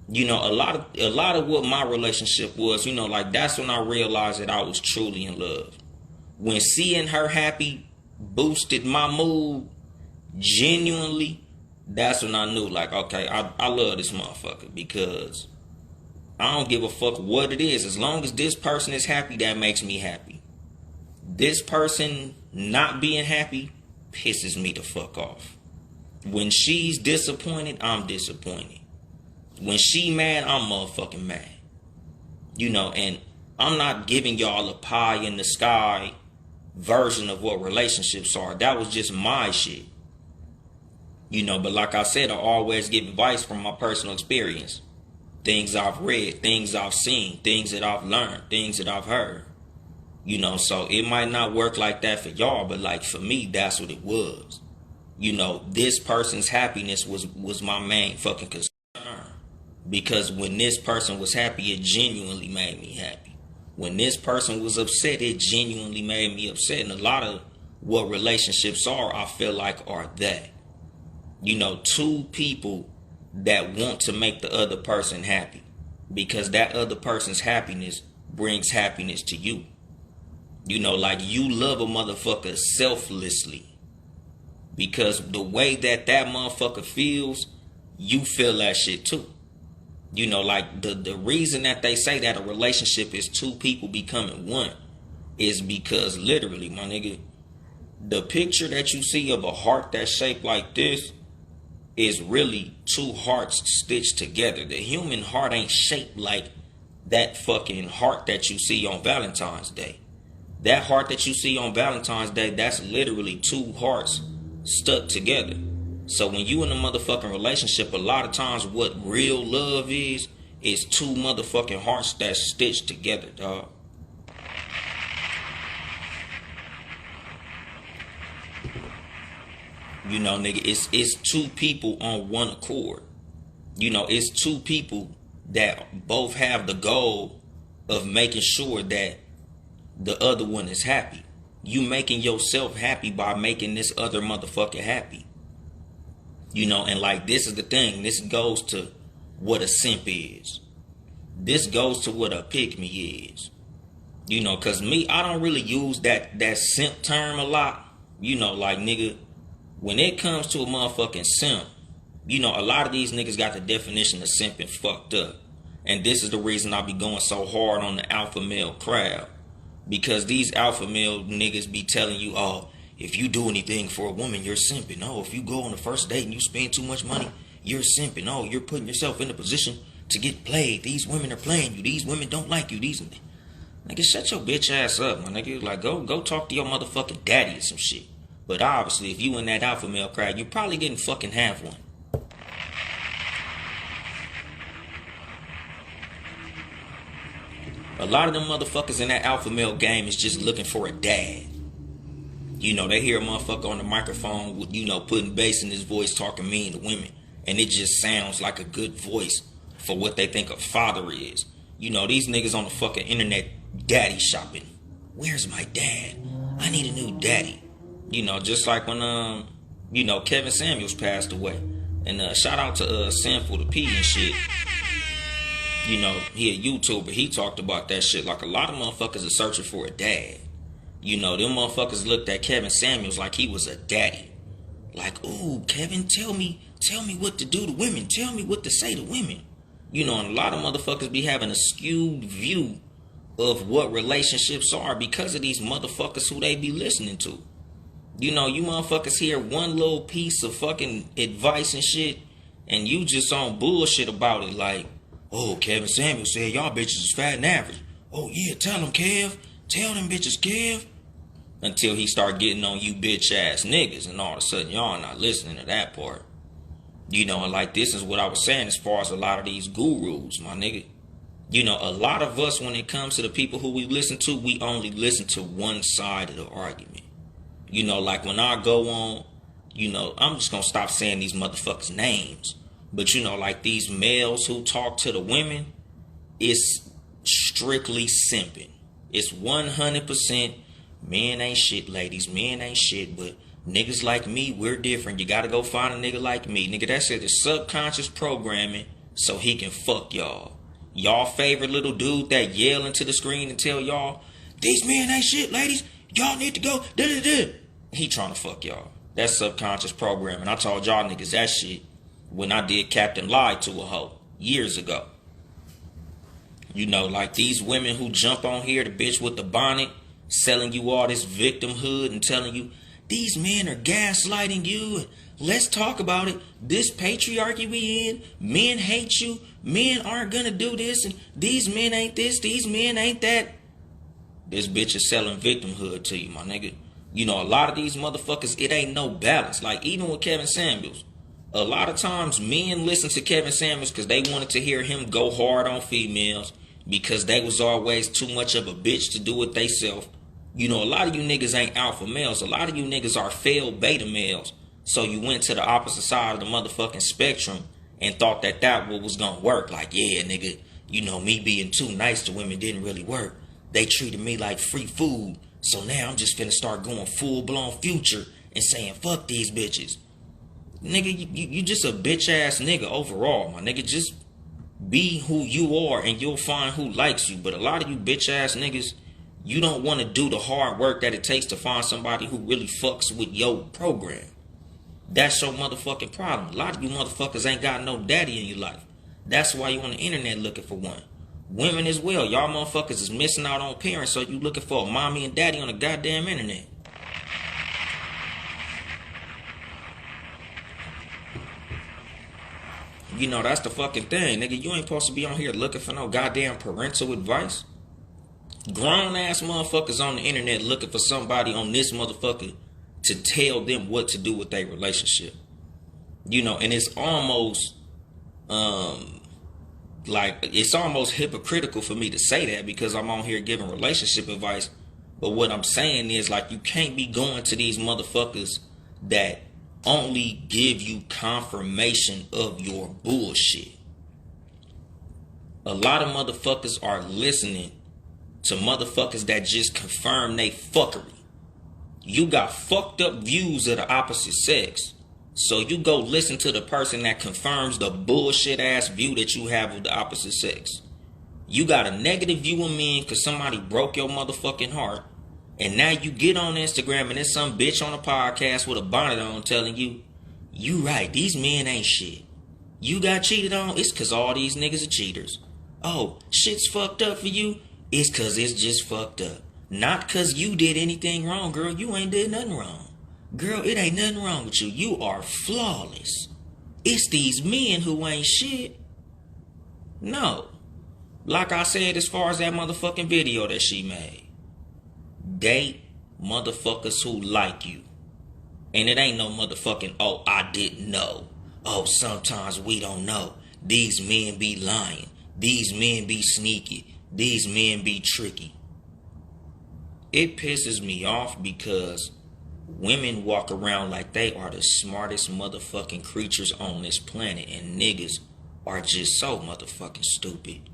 You know, a lot of what my relationship was, you know, like that's when I realized that I was truly in love. When seeing her happy boosted my mood genuinely, that's when I knew, like, okay, I love this motherfucker, because I don't give a fuck what it is. As long as this person is happy, that makes me happy. This person not being happy pisses me the fuck off. When she's disappointed, I'm disappointed. When she mad, I'm motherfucking mad. You know, and I'm not giving y'all a pie in the sky version of what relationships are. That was just my shit. You know, but like I said, I always give advice from my personal experience. Things I've read, things I've seen, things that I've learned, things that I've heard. You know, so it might not work like that for y'all, but like for me, that's what it was. You know, this person's happiness was my main fucking concern. Because when this person was happy, it genuinely made me happy. When this person was upset, it genuinely made me upset. And a lot of what relationships are, I feel like, are that. You know, two people that want to make the other person happy, because that other person's happiness brings happiness to you. You know, like you love a motherfucker selflessly, because the way that motherfucker feels, you feel that shit too. You know, like the reason that they say that a relationship is two people becoming one is because literally, my nigga, the picture that you see of a heart that's shaped like this is really two hearts stitched together. The human heart ain't shaped like that fucking heart that you see on Valentine's Day. That heart that you see on Valentine's Day, that's literally two hearts stuck together. So when you in a motherfucking relationship, a lot of times what real love is two motherfucking hearts that's stitched together, dog. You know, nigga, it's two people on one accord. You know, it's two people that both have the goal of making sure that the other one is happy. You making yourself happy by making this other motherfucker happy. You know, and like this is the thing. This goes to what a simp is. This goes to what a pick-me is. You know, cause me, I don't really use that simp term a lot. You know, like nigga, when it comes to a motherfucking simp, you know, a lot of these niggas got the definition of simping fucked up. And this is the reason I be going so hard on the alpha male crowd. Because these alpha male niggas be telling you, oh, if you do anything for a woman, you're simping. Oh, if you go on the first date and you spend too much money, you're simping. Oh, you're putting yourself in a position to get played. These women are playing you. These women don't like you. Nigga, shut your bitch ass up, my nigga. Like, go talk to your motherfucking daddy or some shit. But obviously, if you in that alpha male crowd, you probably didn't fucking have one. A lot of them motherfuckers in that alpha male game is just looking for a dad. You know, they hear a motherfucker on the microphone with, you know, putting bass in his voice, talking mean to women. And it just sounds like a good voice for what they think a father is. You know, these niggas on the fucking internet daddy shopping. Where's my dad? I need a new daddy. You know, just like when Kevin Samuels passed away. And shout out to Sinful the P and shit. You know, he a YouTuber. He talked about that shit. Like, a lot of motherfuckers are searching for a dad. You know, them motherfuckers looked at Kevin Samuels like he was a daddy. Like, ooh, Kevin, tell me what to do to women. Tell me what to say to women. You know, and a lot of motherfuckers be having a skewed view of what relationships are because of these motherfuckers who they be listening to. You know, you motherfuckers hear one little piece of fucking advice and shit, and you just on bullshit about it. Like, oh, Kevin Samuels said y'all bitches is fat and average. Oh yeah, tell them, Kev. Tell them bitches, Kev. Until he start getting on you bitch ass niggas, and all of a sudden y'all not listening to that part. You know, and like, this is what I was saying as far as a lot of these gurus, my nigga. You know, a lot of us, when it comes to the people who we listen to, we only listen to one side of the argument. You know, like when I go on, you know, I'm just going to stop saying these motherfuckers' names. But, you know, like these males who talk to the women, it's strictly simping. It's 100% men ain't shit, ladies. Men ain't shit, but niggas like me, we're different. You got to go find a nigga like me. Nigga, that shit is subconscious programming so he can fuck y'all. Y'all favorite little dude that yell into the screen and tell y'all, these men ain't shit, ladies. Y'all need to go. Da-da-da. He trying to fuck y'all. That's subconscious programming. I told y'all niggas that shit when I did Captain Lied to a hoe years ago. You know, like these women who jump on here, the bitch with the bonnet, selling you all this victimhood and telling you, these men are gaslighting you. And let's talk about it. This patriarchy we in, men hate you. Men aren't gonna do this. And these men ain't this. These men ain't that. This bitch is selling victimhood to you, my nigga. You know, a lot of these motherfuckers, it ain't no balance. Like, even with Kevin Samuels, a lot of times men listen to Kevin Samuels because they wanted to hear him go hard on females because they was always too much of a bitch to do it theyself. You know, a lot of you niggas ain't alpha males. A lot of you niggas are failed beta males. So you went to the opposite side of the motherfucking spectrum and thought that what was gonna work. Like, yeah, nigga, you know, me being too nice to women didn't really work. They treated me like free food. So now I'm just finna start going full-blown Future and saying, fuck these bitches. Nigga, you just a bitch-ass nigga overall, my nigga. Just be who you are and you'll find who likes you. But a lot of you bitch-ass niggas, you don't want to do the hard work that it takes to find somebody who really fucks with your program. That's your motherfucking problem. A lot of you motherfuckers ain't got no daddy in your life. That's why you on the internet looking for one. Women as well. Y'all motherfuckers is missing out on parents, so you looking for a mommy and daddy on the goddamn internet. You know, that's the fucking thing, nigga. You ain't supposed to be on here looking for no goddamn parental advice. Grown ass motherfuckers on the internet looking for somebody on this motherfucker to tell them what to do with their relationship. You know, and it's almost like, it's almost hypocritical for me to say that because I'm on here giving relationship advice. But what I'm saying is, like, you can't be going to these motherfuckers that only give you confirmation of your bullshit. A lot of motherfuckers are listening to motherfuckers that just confirm they fuckery. You got fucked up views of the opposite sex. So you go listen to the person that confirms the bullshit ass view that you have of the opposite sex. You got a negative view of men because somebody broke your motherfucking heart. And now you get on Instagram and there's some bitch on a podcast with a bonnet on telling you, you right, these men ain't shit. You got cheated on, it's because all these niggas are cheaters. Oh, shit's fucked up for you, it's because it's just fucked up. Not because you did anything wrong, girl. You ain't did nothing wrong. Girl, it ain't nothing wrong with you. You are flawless. It's these men who ain't shit. No. Like I said, as far as that motherfucking video that she made. Date motherfuckers who like you. And it ain't no motherfucking, oh, I didn't know. Oh, sometimes we don't know. These men be lying. These men be sneaky. These men be tricky. It pisses me off because women walk around like they are the smartest motherfucking creatures on this planet, and niggas are just so motherfucking stupid.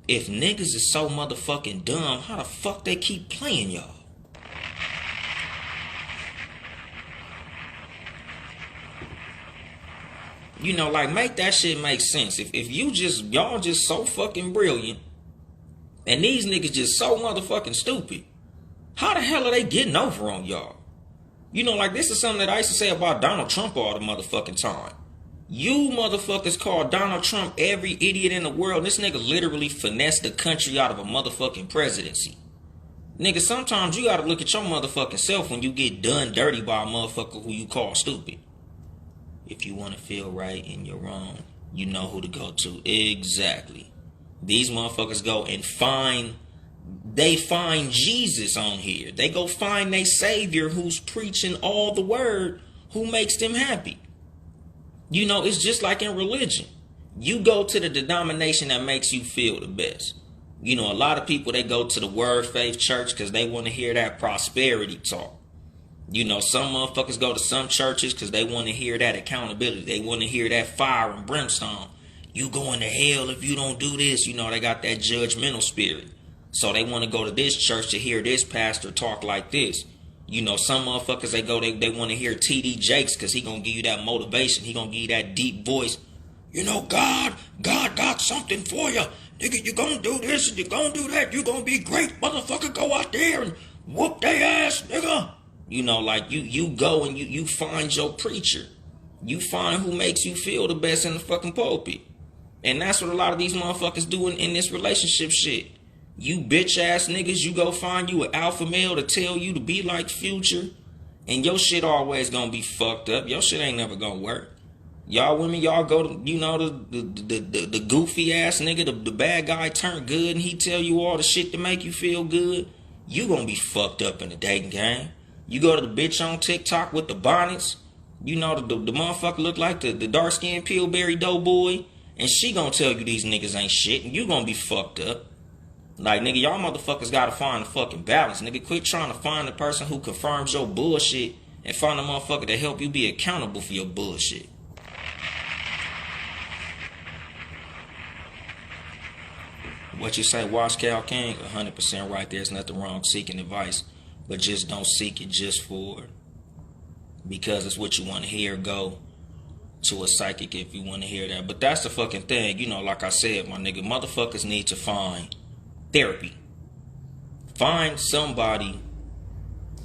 If niggas is so motherfucking dumb, how the fuck they keep playing y'all? You know, like, make that shit make sense. If y'all just so fucking brilliant, and these niggas just so motherfucking stupid, how the hell are they getting over on y'all? You know, like, this is something that I used to say about Donald Trump all the motherfucking time. You motherfuckers call Donald Trump every idiot in the world. This nigga literally finessed the country out of a motherfucking presidency. Nigga, sometimes you gotta look at your motherfucking self when you get done dirty by a motherfucker who you call stupid. If you want to feel right and you're wrong, you know who to go to. Exactly. These motherfuckers go and find Jesus on here. They go find their savior who's preaching all the word, who makes them happy. You know, it's just like in religion. You go to the denomination that makes you feel the best. You know, a lot of people, they go to the Word Faith Church because they want to hear that prosperity talk. You know, some motherfuckers go to some churches because they want to hear that accountability. They want to hear that fire and brimstone. You going to hell if you don't do this. You know, they got that judgmental spirit. So they want to go to this church to hear this pastor talk like this. You know, some motherfuckers, they want to hear T.D. Jakes because he going to give you that motivation. He going to give you that deep voice. You know, God got something for you. Nigga, you going to do this and you going to do that. You going to be great. Motherfucker, go out there and whoop their ass, nigga. You know, like, you go and you find your preacher. You find who makes you feel the best in the fucking pulpit. And that's what a lot of these motherfuckers do in this relationship shit. You bitch ass niggas, you go find you an alpha male to tell you to be like Future, and your shit always gonna be fucked up. Your shit ain't never gonna work. Y'all women, y'all go to, you know, the goofy ass nigga, the bad guy turned good, and he tell you all the shit to make you feel good. You gonna be fucked up in the dating game. You go to the bitch on TikTok with the bonnets. You know, the motherfucker look like the dark-skinned Pillsbury Doughboy, and she gonna tell you these niggas ain't shit, and you gonna be fucked up. Like, nigga, y'all motherfuckers gotta find the fucking balance. Nigga, quit trying to find the person who confirms your bullshit and find a motherfucker to help you be accountable for your bullshit. What you say, Watch Cal King? 100% right. There's nothing wrong seeking advice, but just don't seek it just for, because it's what you want to hear. Go to a psychic if you want to hear that. But that's the fucking thing. You know, like I said, my nigga, motherfuckers need to find therapy. Find somebody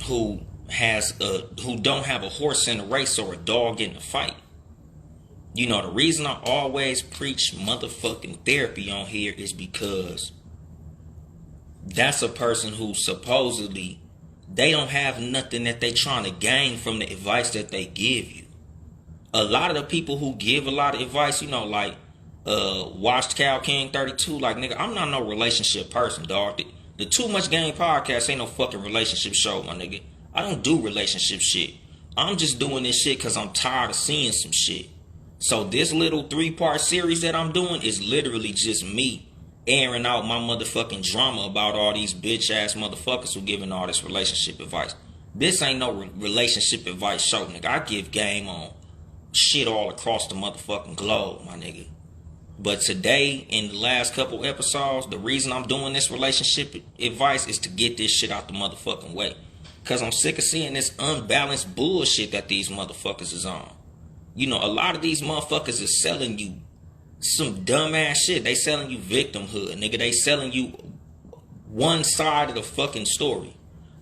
who don't have a horse in a race or a dog in a fight. You know, the reason I always preach motherfucking therapy on here is because that's a person who supposedly they don't have nothing that they trying to gain from the advice that they give you. A lot of the people who give a lot of advice, you know, like Watched Cal King 32, like, nigga, I'm not no relationship person, dog. The Too Much Game podcast ain't no fucking relationship show, my nigga. I don't do relationship shit. I'm just doing this shit because I'm tired of seeing some shit. So this little 3-part series that I'm doing is literally just me airing out my motherfucking drama about all these bitch ass motherfuckers who giving all this relationship advice. This ain't no relationship advice show, nigga. I give game on shit all across the motherfucking globe, my nigga. But today, in the last couple episodes, the reason I'm doing this relationship advice is to get this shit out the motherfucking way. Because I'm sick of seeing this unbalanced bullshit that these motherfuckers is on. You know, a lot of these motherfuckers is selling you some dumbass shit. They selling you victimhood, nigga. They selling you one side of the fucking story.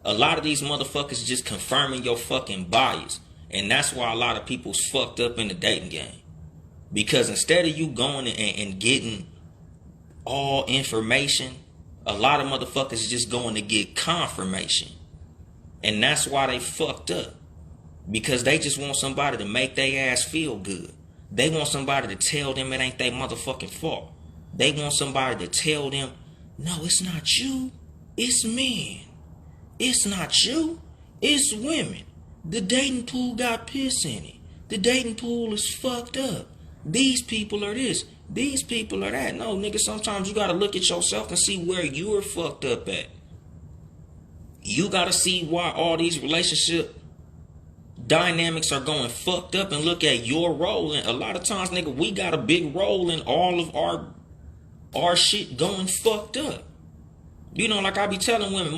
A lot of these motherfuckers just confirming your fucking bias. And that's why a lot of people's fucked up in the dating game. Because instead of you going and getting all information, a lot of motherfuckers just going to get confirmation. And that's why they fucked up. Because they just want somebody to make their ass feel good. They want somebody to tell them it ain't their motherfucking fault. They want somebody to tell them, no, it's not you, it's men. It's not you, it's women. The dating pool got piss in it. The dating pool is fucked up. These people are this. These people are that. No, nigga, sometimes you got to look at yourself and see where you are fucked up at. You got to see why all these relationship dynamics are going fucked up and look at your role. And a lot of times, nigga, we got a big role in all of our shit going fucked up. You know, like I be telling women,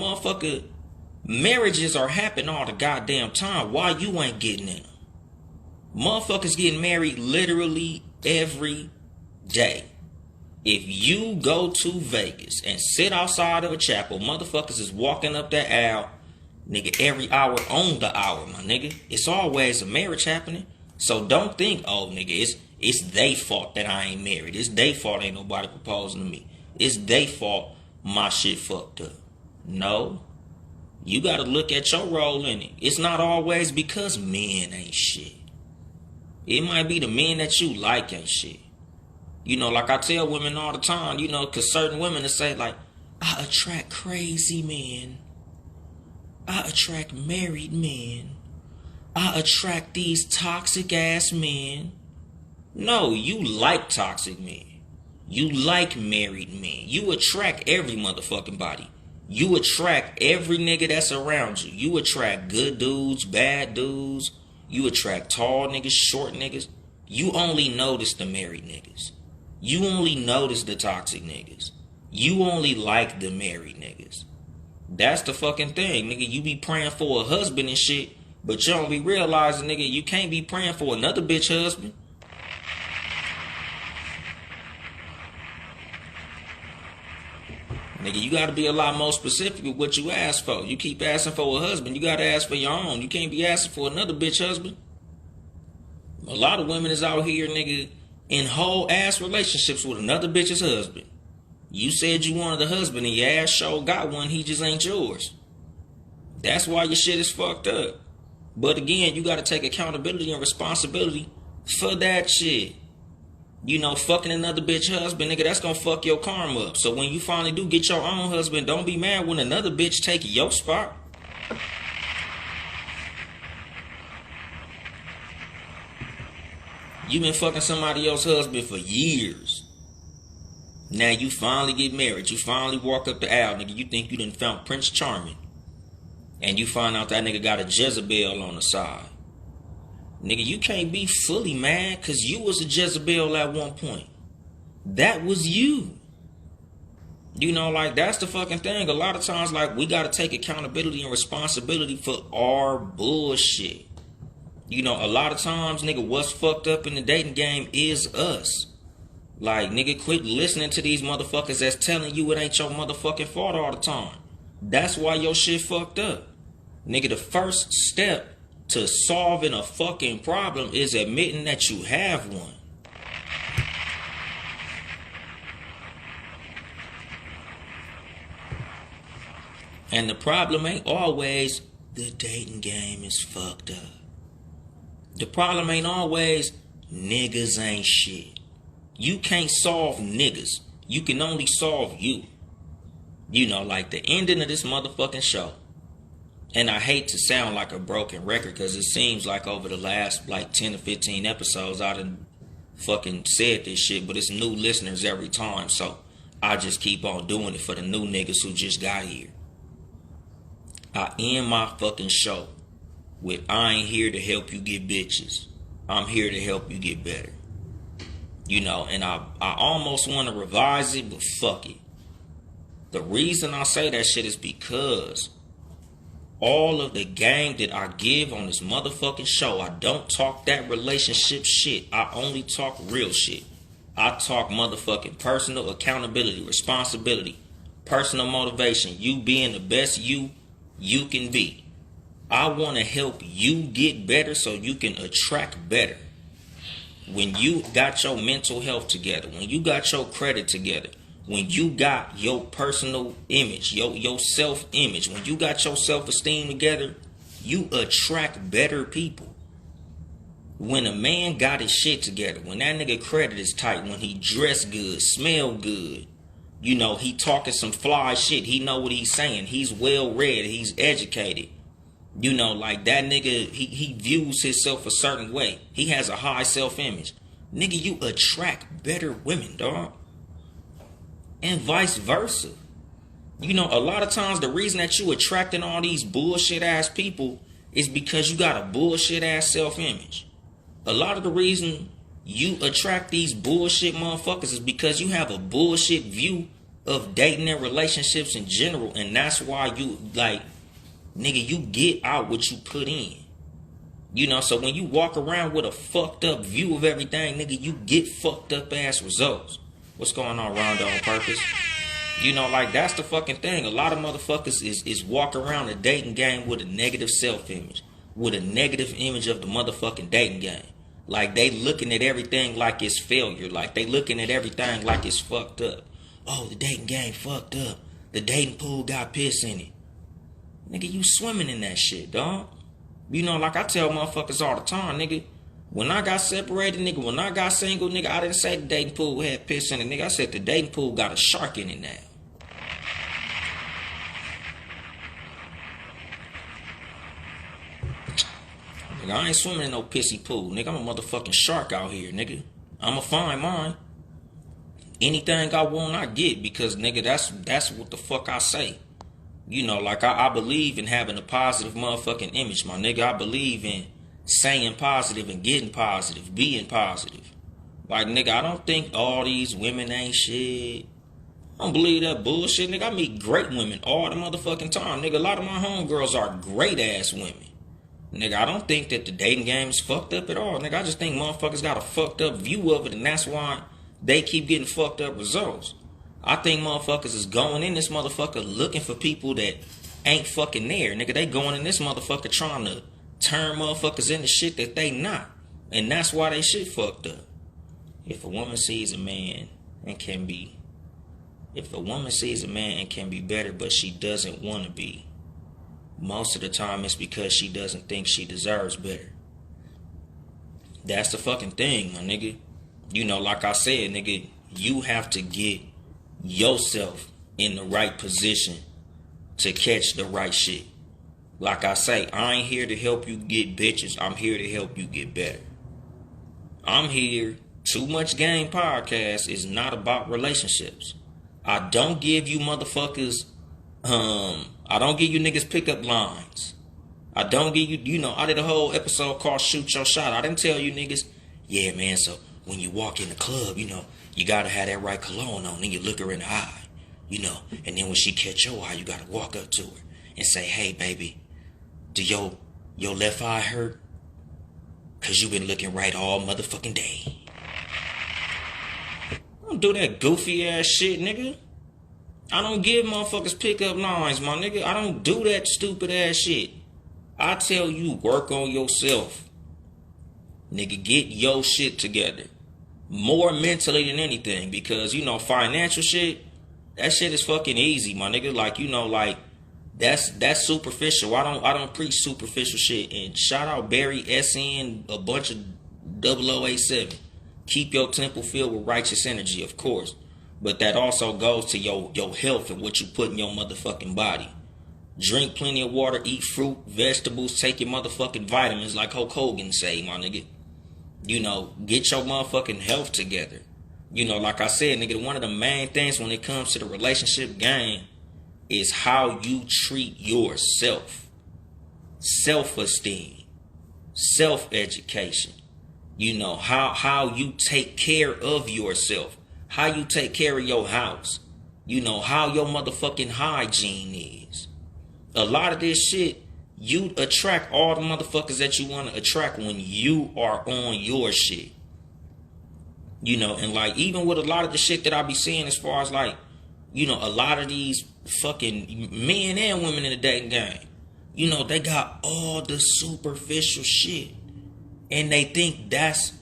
Motherfuckers getting married literally every day. If you go to Vegas and sit outside of a chapel, motherfuckers is walking up that aisle, nigga, every hour on the hour, my nigga. It's always a marriage happening. So don't think, oh, nigga, it's they fault that I ain't married. It's they fault ain't nobody proposing to me. It's they fault my shit fucked up. No. You gotta look at your role in it. It's not always because men ain't shit. It might be the men that you like ain't shit. You know, like I tell women all the time, you know, because certain women will say, like, I attract crazy men. I attract married men. I attract these toxic ass men. No, you like toxic men. You like married men. You attract every motherfucking body. You attract every nigga that's around you. You attract good dudes, bad dudes. You attract tall niggas, short niggas. You only notice the married niggas. You only notice the toxic niggas. You only like the married niggas. That's the fucking thing, nigga. You be praying for a husband and shit, but you don't be realizing, nigga, you can't be praying for another bitch husband. Nigga, you gotta be a lot more specific with what you ask for. You keep asking for a husband, you gotta ask for your own. You can't be asking for another bitch husband. A lot of women is out here, nigga, in whole ass relationships with another bitch's husband. You said you wanted a husband and your ass sure got one, he just ain't yours. That's why your shit is fucked up. But again, you gotta take accountability and responsibility for that shit. You know, fucking another bitch husband, nigga, that's gonna fuck your karma up. So when you finally do get your own husband, don't be mad when another bitch take your spot. You been fucking somebody else's husband for years. Now you finally get married. You finally walk up the aisle, nigga. You think you done found Prince Charming. And you find out that nigga got a Jezebel on the side. Nigga, you can't be fully mad because you was a Jezebel at one point. That was you. You know, like, that's the fucking thing. A lot of times, like, we got to take accountability and responsibility for our bullshit. You know, a lot of times, nigga, what's fucked up in the dating game is us. Like, nigga, quit listening to these motherfuckers that's telling you it ain't your motherfucking fault all the time. That's why your shit fucked up. Nigga, the first step to solving a fucking problem is admitting that you have one. And the problem ain't always the dating game is fucked up. The problem ain't always niggas ain't shit. You can't solve niggas. You can only solve you. You know, like the ending of this motherfucking show. And I hate to sound like a broken record because it seems like over the last like 10 to 15 episodes I done fucking said this shit, but it's new listeners every time. So I just keep on doing it for the new niggas who just got here. I end my fucking show with I ain't here to help you get bitches. I'm here to help you get better. You know, and I almost want to revise it, but fuck it. The reason I say that shit is because all of the game that I give on this motherfucking show, I don't talk that relationship shit. I only talk real shit. I talk motherfucking personal accountability, responsibility, personal motivation, you being the best you can be. I want to help you get better so you can attract better. When you got your mental health together, when you got your credit together, when you got your personal image, your self-image, when you got your self-esteem together, you attract better people. When a man got his shit together, when that nigga credit is tight, when he dress good, smell good, you know, he talking some fly shit, he know what he's saying, he's well read, he's educated. You know, like that nigga, he views himself a certain way. He has a high self-image. Nigga, you attract better women, dog. And vice versa. You know, a lot of times the reason that you attracting all these bullshit ass people is because you got a bullshit ass self-image. A lot of the reason you attract these bullshit motherfuckers is because you have a bullshit view of dating and relationships in general. And that's why you, like, nigga, you get out what you put in. You know, so when you walk around with a fucked up view of everything, nigga, you get fucked up ass results. What's going on, Rondo, on purpose? You know, like, that's the fucking thing. A lot of motherfuckers is walk around the dating game with a negative self-image. With a negative image of the motherfucking dating game. Like, they looking at everything like it's failure. Like, they looking at everything like it's fucked up. Oh, the dating game fucked up. The dating pool got piss in it. Nigga, you swimming in that shit, dog. You know, like I tell motherfuckers all the time, nigga. When I got separated, nigga, when I got single, nigga, I didn't say the dating pool had piss in it, nigga. I said the dating pool got a shark in it now. Nigga, I ain't swimming in no pissy pool, nigga. I'm a motherfucking shark out here, nigga. I'ma find mine. Anything I want, I get, because, nigga, that's what the fuck I say. You know, like, I believe in having a positive motherfucking image, my nigga. I believe in saying positive and getting positive, being positive. Like, nigga, I don't think all these women ain't shit. I don't believe that bullshit, nigga. I meet great women all the motherfucking time, nigga. A lot of my homegirls are great ass women. Nigga, I don't think that the dating game is fucked up at all, nigga. I just think motherfuckers got a fucked up view of it, and that's why they keep getting fucked up results. I think motherfuckers is going in this motherfucker looking for people that ain't fucking there. Nigga, they going in this motherfucker trying to turn motherfuckers into shit that they not. And that's why they shit fucked up. If a woman sees a man and can be better, but she doesn't want to be, most of the time it's because she doesn't think she deserves better. That's the fucking thing, my nigga. You know, like I said, nigga, you have to get yourself in the right position to catch the right shit. Like I say, I ain't here to help you get bitches. I'm here to help you get better. I'm here. Too Much Game podcast is not about relationships. I don't give you motherfuckers, I don't give you niggas pickup lines. I don't give you, you know, I did a whole episode called Shoot Your Shot. I didn't tell you niggas, yeah, man, so when you walk in the club, you know, you gotta have that right cologne on, and you look her in the eye, you know, and then when she catch your eye, you gotta walk up to her and say, hey, baby, do your left eye hurt? Cause you been looking right all motherfucking day. Don't do that goofy ass shit, nigga. I don't give motherfuckers pickup lines, my nigga. I don't do that stupid ass shit. I tell you, work on yourself. Nigga, get your shit together. More mentally than anything, because, you know, financial shit, that shit is fucking easy, my nigga. Like, you know, like, that's superficial. I don't preach superficial shit. And shout out Barry SN, a bunch of 0087. Keep your temple filled with righteous energy, of course. But that also goes to your health and what you put in your motherfucking body. Drink plenty of water, eat fruit, vegetables, take your motherfucking vitamins like Hulk Hogan say, my nigga. You know, get your motherfucking health together. You know, like I said, nigga, one of the main things when it comes to the relationship game is how you treat yourself. Self-esteem. Self-education. You know, how you take care of yourself. How you take care of your house. You know, how your motherfucking hygiene is. A lot of this shit, you attract all the motherfuckers that you want to attract when you are on your shit. You know, and like, even with a lot of the shit that I be seeing as far as like, you know, a lot of these fucking men and women in the dating game, you know, they got all the superficial shit. And they think that's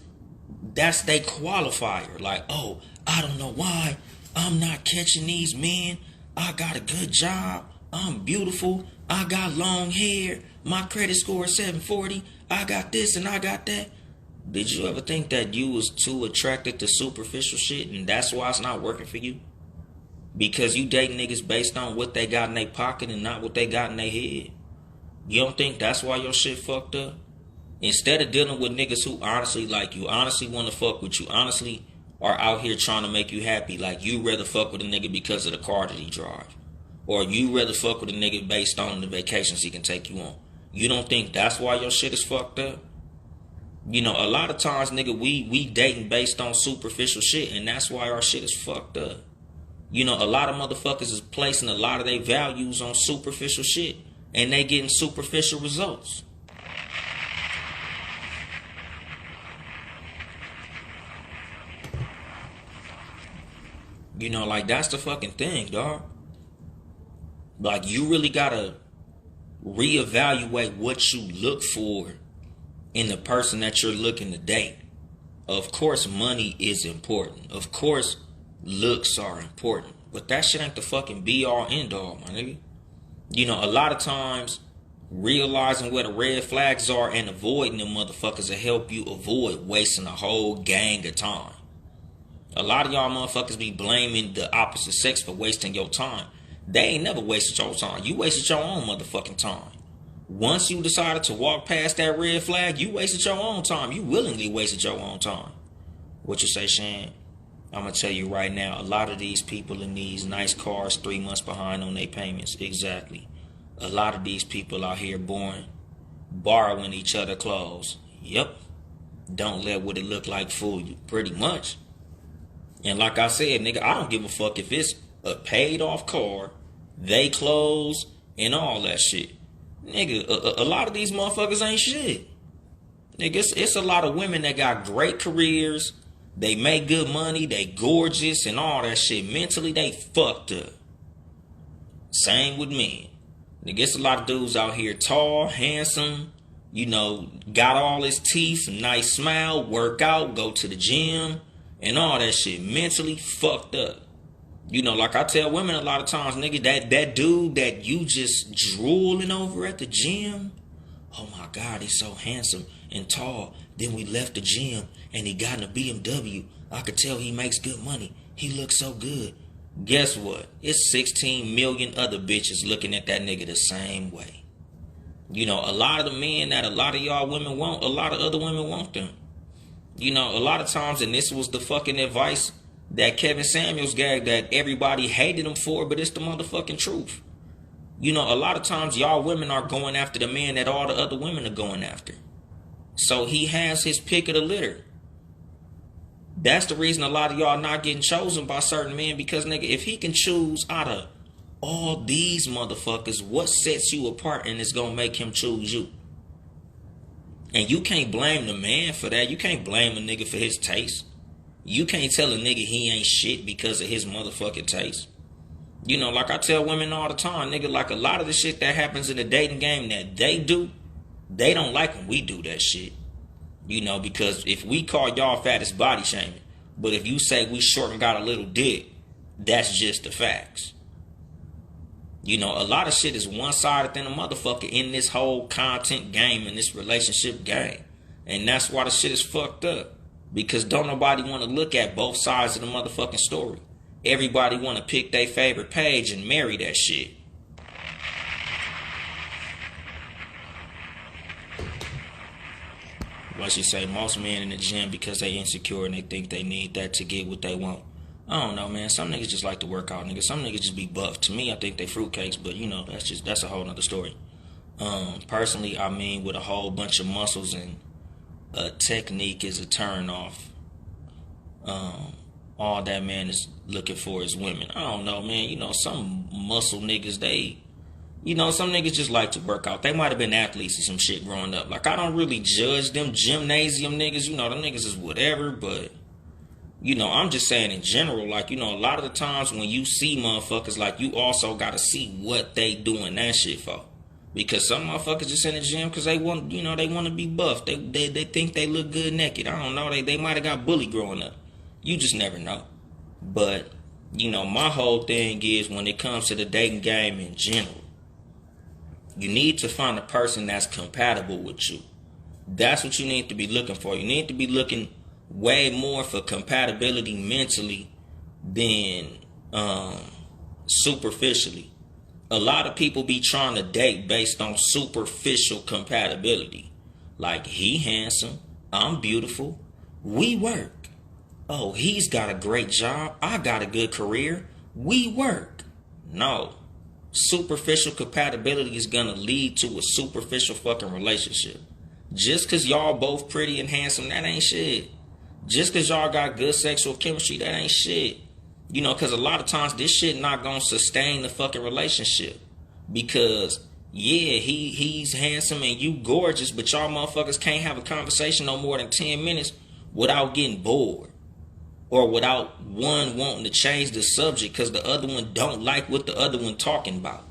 their qualifier. Like, oh, I don't know why I'm not catching these men. I got a good job. I'm beautiful. I got long hair. My credit score is 740. I got this and I got that. Did you ever think that you was too attracted to superficial shit and that's why it's not working for you? Because you date niggas based on what they got in their pocket and not what they got in their head. You don't think that's why your shit fucked up? Instead of dealing with niggas who honestly like you, honestly want to fuck with you, honestly are out here trying to make you happy, like you rather fuck with a nigga because of the car that he drives. Or you rather fuck with a nigga based on the vacations he can take you on. You don't think that's why your shit is fucked up? You know, a lot of times, nigga, we dating based on superficial shit, and that's why our shit is fucked up. You know, a lot of motherfuckers is placing a lot of their values on superficial shit, and they getting superficial results. You know, like, that's the fucking thing, dog. Like, you really gotta reevaluate what you look for in the person that you're looking to date. Of course, money is important. Of course, looks are important. But that shit ain't the fucking be all end all, my nigga. You know, a lot of times, realizing where the red flags are and avoiding them motherfuckers will help you avoid wasting a whole gang of time. A lot of y'all motherfuckers be blaming the opposite sex for wasting your time. They ain't never wasted your time. You wasted your own motherfucking time. Once you decided to walk past that red flag, you wasted your own time. You willingly wasted your own time. What you say, Shane? I'm going to tell you right now, a lot of these people in these nice cars 3 months behind on their payments. Exactly. A lot of these people out here borrowing each other clothes. Yep. Don't let what it look like fool you. Pretty much. And like I said, nigga, I don't give a fuck if it's a paid off car, they clothes, and all that shit. Nigga, a lot of these motherfuckers ain't shit. Nigga, it's a lot of women that got great careers. They make good money. They gorgeous and all that shit. Mentally, they fucked up. Same with men. Nigga, it's a lot of dudes out here tall, handsome, you know, got all his teeth, nice smile, work out, go to the gym, and all that shit. Mentally fucked up. You know, like I tell women a lot of times, nigga, that dude that you just drooling over at the gym, oh my God, he's so handsome and tall. Then we left the gym and he got in a BMW. I could tell he makes good money. He looks so good. Guess what? It's 16 million other bitches looking at that nigga the same way. You know, a lot of the men that a lot of y'all women want, a lot of other women want them. You know, a lot of times, and this was the fucking advice that Kevin Samuels gave that everybody hated him for, but it's the motherfucking truth. You know, a lot of times y'all women are going after the man that all the other women are going after. So he has his pick of the litter. That's the reason a lot of y'all not getting chosen by certain men, because nigga, if he can choose out of all these motherfuckers, what sets you apart and is gonna make him choose you? And you can't blame the man for that. You can't blame a nigga for his taste. You can't tell a nigga he ain't shit because of his motherfucking taste. You know, like I tell women all the time, nigga, like a lot of the shit that happens in the dating game that they do, they don't like when we do that shit. You know, because if we call y'all fat, it's body shaming. But if you say we short and got a little dick, that's just the facts. You know, a lot of shit is one-sided than a motherfucker in this whole content game, in this relationship game. And that's why the shit is fucked up. Because don't nobody want to look at both sides of the motherfucking story. Everybody want to pick their favorite page and marry that shit. What you say, most men in the gym because they insecure and they think they need that to get what they want. I don't know, man. Some niggas just like to work out, niggas. Some niggas just be buff. To me, I think they fruitcakes, but you know, that's a whole nother story. Personally, I mean, with a whole bunch of muscles and technique is a turn off. All that man is looking for is women. I don't know, man. You know, some muscle niggas, some niggas just like to work out. They might have been athletes or some shit growing up. Like, I don't really judge them gymnasium niggas. You know, them niggas is whatever, but, you know, I'm just saying in general, like, you know, a lot of the times when you see motherfuckers, like, you also got to see what they doing that shit for. Because some motherfuckers just in the gym because they want, you know, they want to be buff. They think they look good naked. I don't know. They might have got bullied growing up. You just never know. But, you know, my whole thing is when it comes to the dating game in general, you need to find a person that's compatible with you. That's what you need to be looking for. You need to be looking way more for compatibility mentally than superficially. A lot of people be trying to date based on superficial compatibility. Like, he handsome, I'm beautiful, we work. Oh, he's got a great job, I got a good career, we work. No. Superficial compatibility is gonna lead to a superficial fucking relationship. Just cause y'all both pretty and handsome, that ain't shit. Just cause y'all got good sexual chemistry, that ain't shit. You know, cause a lot of times this shit not gonna sustain the fucking relationship. Because, yeah, he's handsome and you gorgeous, but y'all motherfuckers can't have a conversation no more than 10 minutes without getting bored. or without one wanting to change the subject because the other one don't like what the other one talking about.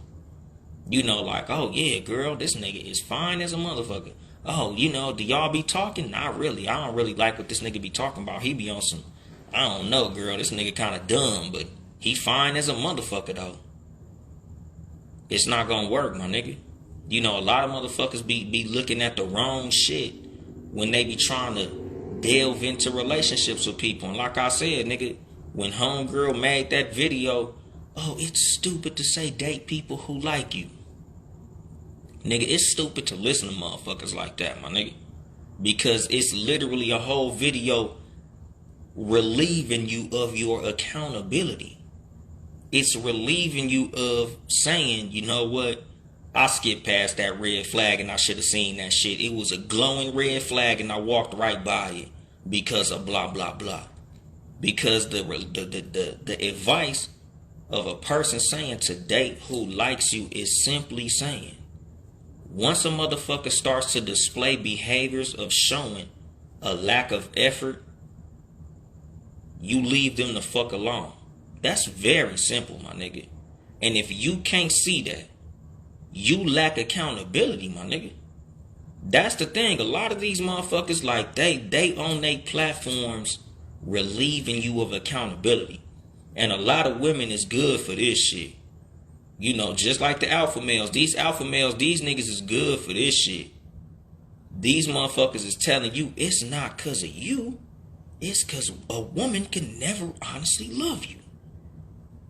You know, like, oh yeah, girl, this nigga is fine as a motherfucker. Oh, you know, do y'all be talking? Not really. I don't really like what this nigga be talking about. He be on some, I don't know, girl, this nigga kind of dumb, but he fine as a motherfucker though. It's not gonna work, my nigga. You know, a lot of motherfuckers be looking at the wrong shit when they be trying to delve into relationships with people. And like I said, nigga, when homegirl made that video, oh, it's stupid to say date people who like you. Nigga, it's stupid to listen to motherfuckers like that, my nigga. Because it's literally a whole video relieving you of your accountability. It's relieving you of saying, you know what? I skipped past that red flag and I should have seen that shit. It was a glowing red flag and I walked right by it because of blah, blah, blah. Because the advice of a person saying to date who likes you is simply saying, once a motherfucker starts to display behaviors of showing a lack of effort, you leave them the fuck alone. That's very simple, my nigga. And if you can't see that, you lack accountability, my nigga. That's the thing. A lot of these motherfuckers, like, they on their platforms relieving you of accountability. And a lot of women is good for this shit. You know, just like the alpha males. These alpha males, these niggas is good for this shit. These motherfuckers is telling you it's not because of you. It's because a woman can never honestly love you.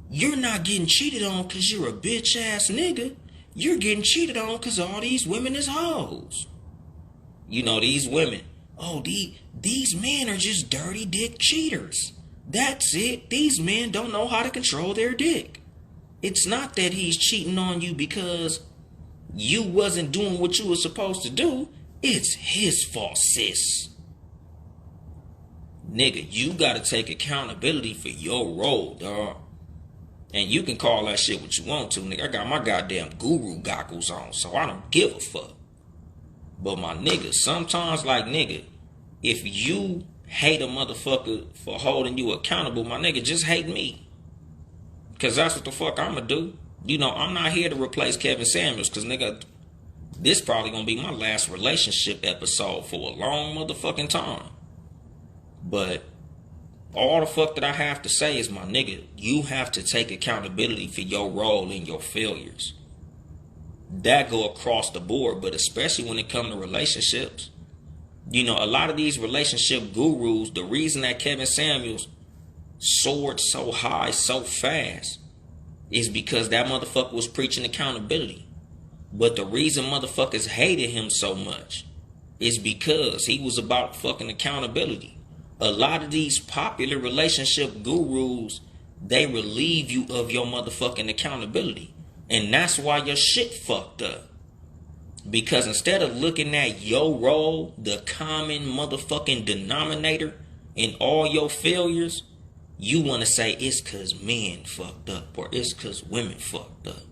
You're not getting cheated on because you're a bitch ass nigga. You're getting cheated on because all these women is hoes. You know, these women, oh, these men are just dirty dick cheaters. That's it. These men don't know how to control their dick. It's not that he's cheating on you because you wasn't doing what you were supposed to do. It's his fault, sis. Nigga, you gotta take accountability for your role, dog. And you can call that shit what you want to, nigga. I got my goddamn guru goggles on, so I don't give a fuck. But my nigga, sometimes, like, nigga, if you hate a motherfucker for holding you accountable, my nigga, just hate me. Because that's what the fuck I'ma do. You know, I'm not here to replace Kevin Samuels, because, nigga, this probably gonna be my last relationship episode for a long motherfucking time. But all the fuck that I have to say is, my nigga, you have to take accountability for your role in your failures. That go across the board, but especially when it comes to relationships. You know, a lot of these relationship gurus, the reason that Kevin Samuels soared so high so fast is because that motherfucker was preaching accountability. But the reason motherfuckers hated him so much is because he was about fucking accountability. A lot of these popular relationship gurus, they relieve you of your motherfucking accountability. And that's why your shit fucked up. Because instead of looking at your role, the common motherfucking denominator in all your failures, you want to say it's because men fucked up or it's because women fucked up.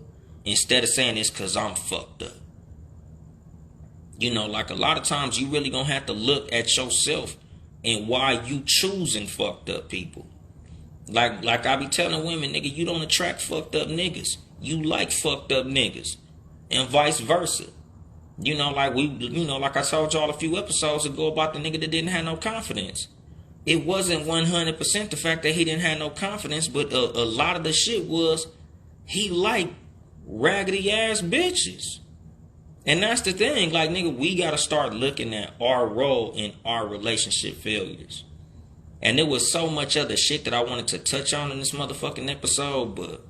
Instead of saying it's because I'm fucked up. You know, like a lot of times you really gonna have to look at yourself and why you choosing fucked up people. Like I be telling women, nigga, you don't attract fucked up niggas. You like fucked up niggas. And vice versa. You know, like I told y'all a few episodes ago about the nigga that didn't have no confidence. It wasn't 100% the fact that he didn't have no confidence, but a lot of the shit was he liked raggedy ass bitches. And that's the thing, like, nigga, we gotta start looking at our role in our relationship failures. And there was so much other shit that I wanted to touch on in this motherfucking episode, but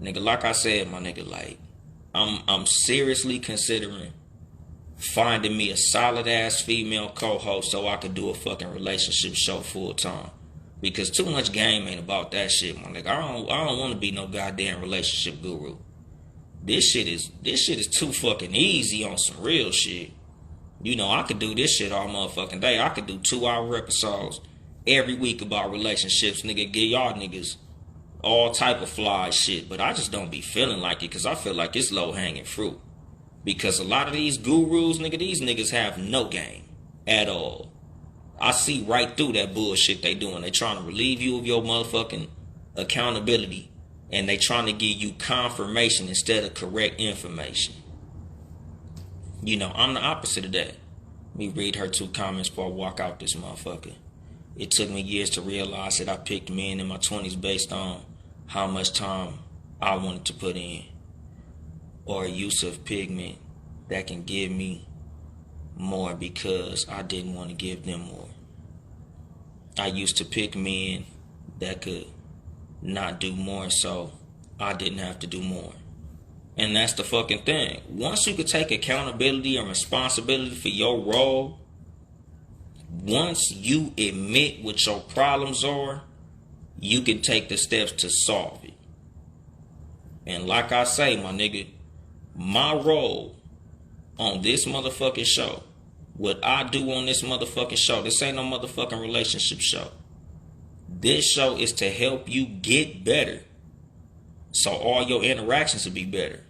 nigga, like I said, my nigga, like, I'm seriously considering finding me a solid ass female co-host so I could do a fucking relationship show full time. Because too much game ain't about that shit, my nigga. I don't want to be no goddamn relationship guru. This shit is too fucking easy on some real shit. You know, I could do this shit all motherfucking day. I could do 2-hour episodes every week about relationships, nigga. Give y'all niggas all type of fly shit. But I just don't be feeling like it because I feel like it's low hanging fruit. Because a lot of these gurus, nigga, these niggas have no game at all. I see right through that bullshit they doing. They trying to relieve you of your motherfucking accountability. And they trying to give you confirmation instead of correct information. You know, I'm the opposite of that. Let me read her 2 comments before I walk out this motherfucker. It took me years to realize that I picked men in my 20s based on how much time I wanted to put in, or a use of pigment that can give me more because I didn't want to give them more. I used to pick men that could not do more, so I didn't have to do more. And that's the fucking thing. Once you could take accountability and responsibility for your role, once you admit what your problems are, you can take the steps to solve it. And like I say, my nigga, my role on this motherfucking show, what I do on this motherfucking show, this ain't no motherfucking relationship show. This show is to help you get better, so all your interactions will be better.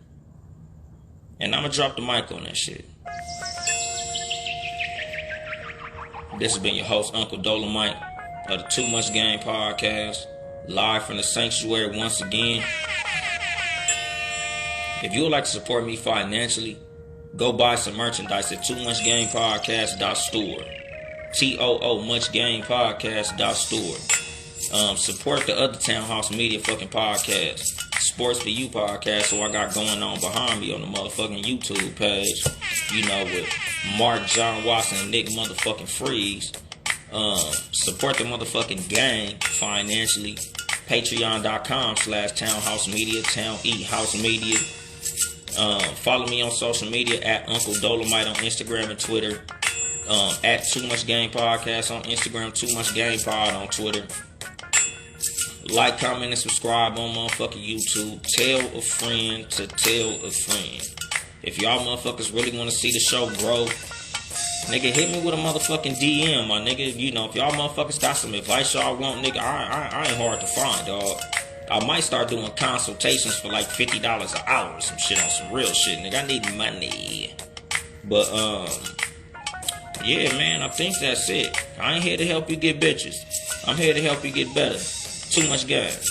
And I'm going to drop the mic on that shit. This has been your host, Uncle Dolemite, of the Too Much Game podcast, live from the sanctuary once again. If you would like to support me financially, go buy some merchandise at toomuchgamepodcast.store. TOOmuchgamepodcast.store. Support the other Townhouse Media fucking podcast, Sports for You podcast, so I got going on behind me on the motherfucking YouTube page, you know, with Mark, John Watson, and Nick motherfucking Freeze. Support the motherfucking gang financially. Patreon.com/Townhouse Media, Town Eat House Media. Follow me on social media at Uncle Dolemite on Instagram and Twitter. At Too Much Game Podcast on Instagram, Too Much Game Pod on Twitter. Like, comment, and subscribe on motherfucking YouTube. Tell a friend to tell a friend. If y'all motherfuckers really want to see the show grow, nigga, hit me with a motherfucking DM, my nigga. You know, if y'all motherfuckers got some advice y'all want, nigga, I ain't hard to find, dog. I might start doing consultations for like $50 an hour or some shit on some real shit, nigga. I need money. But, yeah, man, I think that's it. I ain't here to help you get bitches. I'm here to help you get better. Too much gas.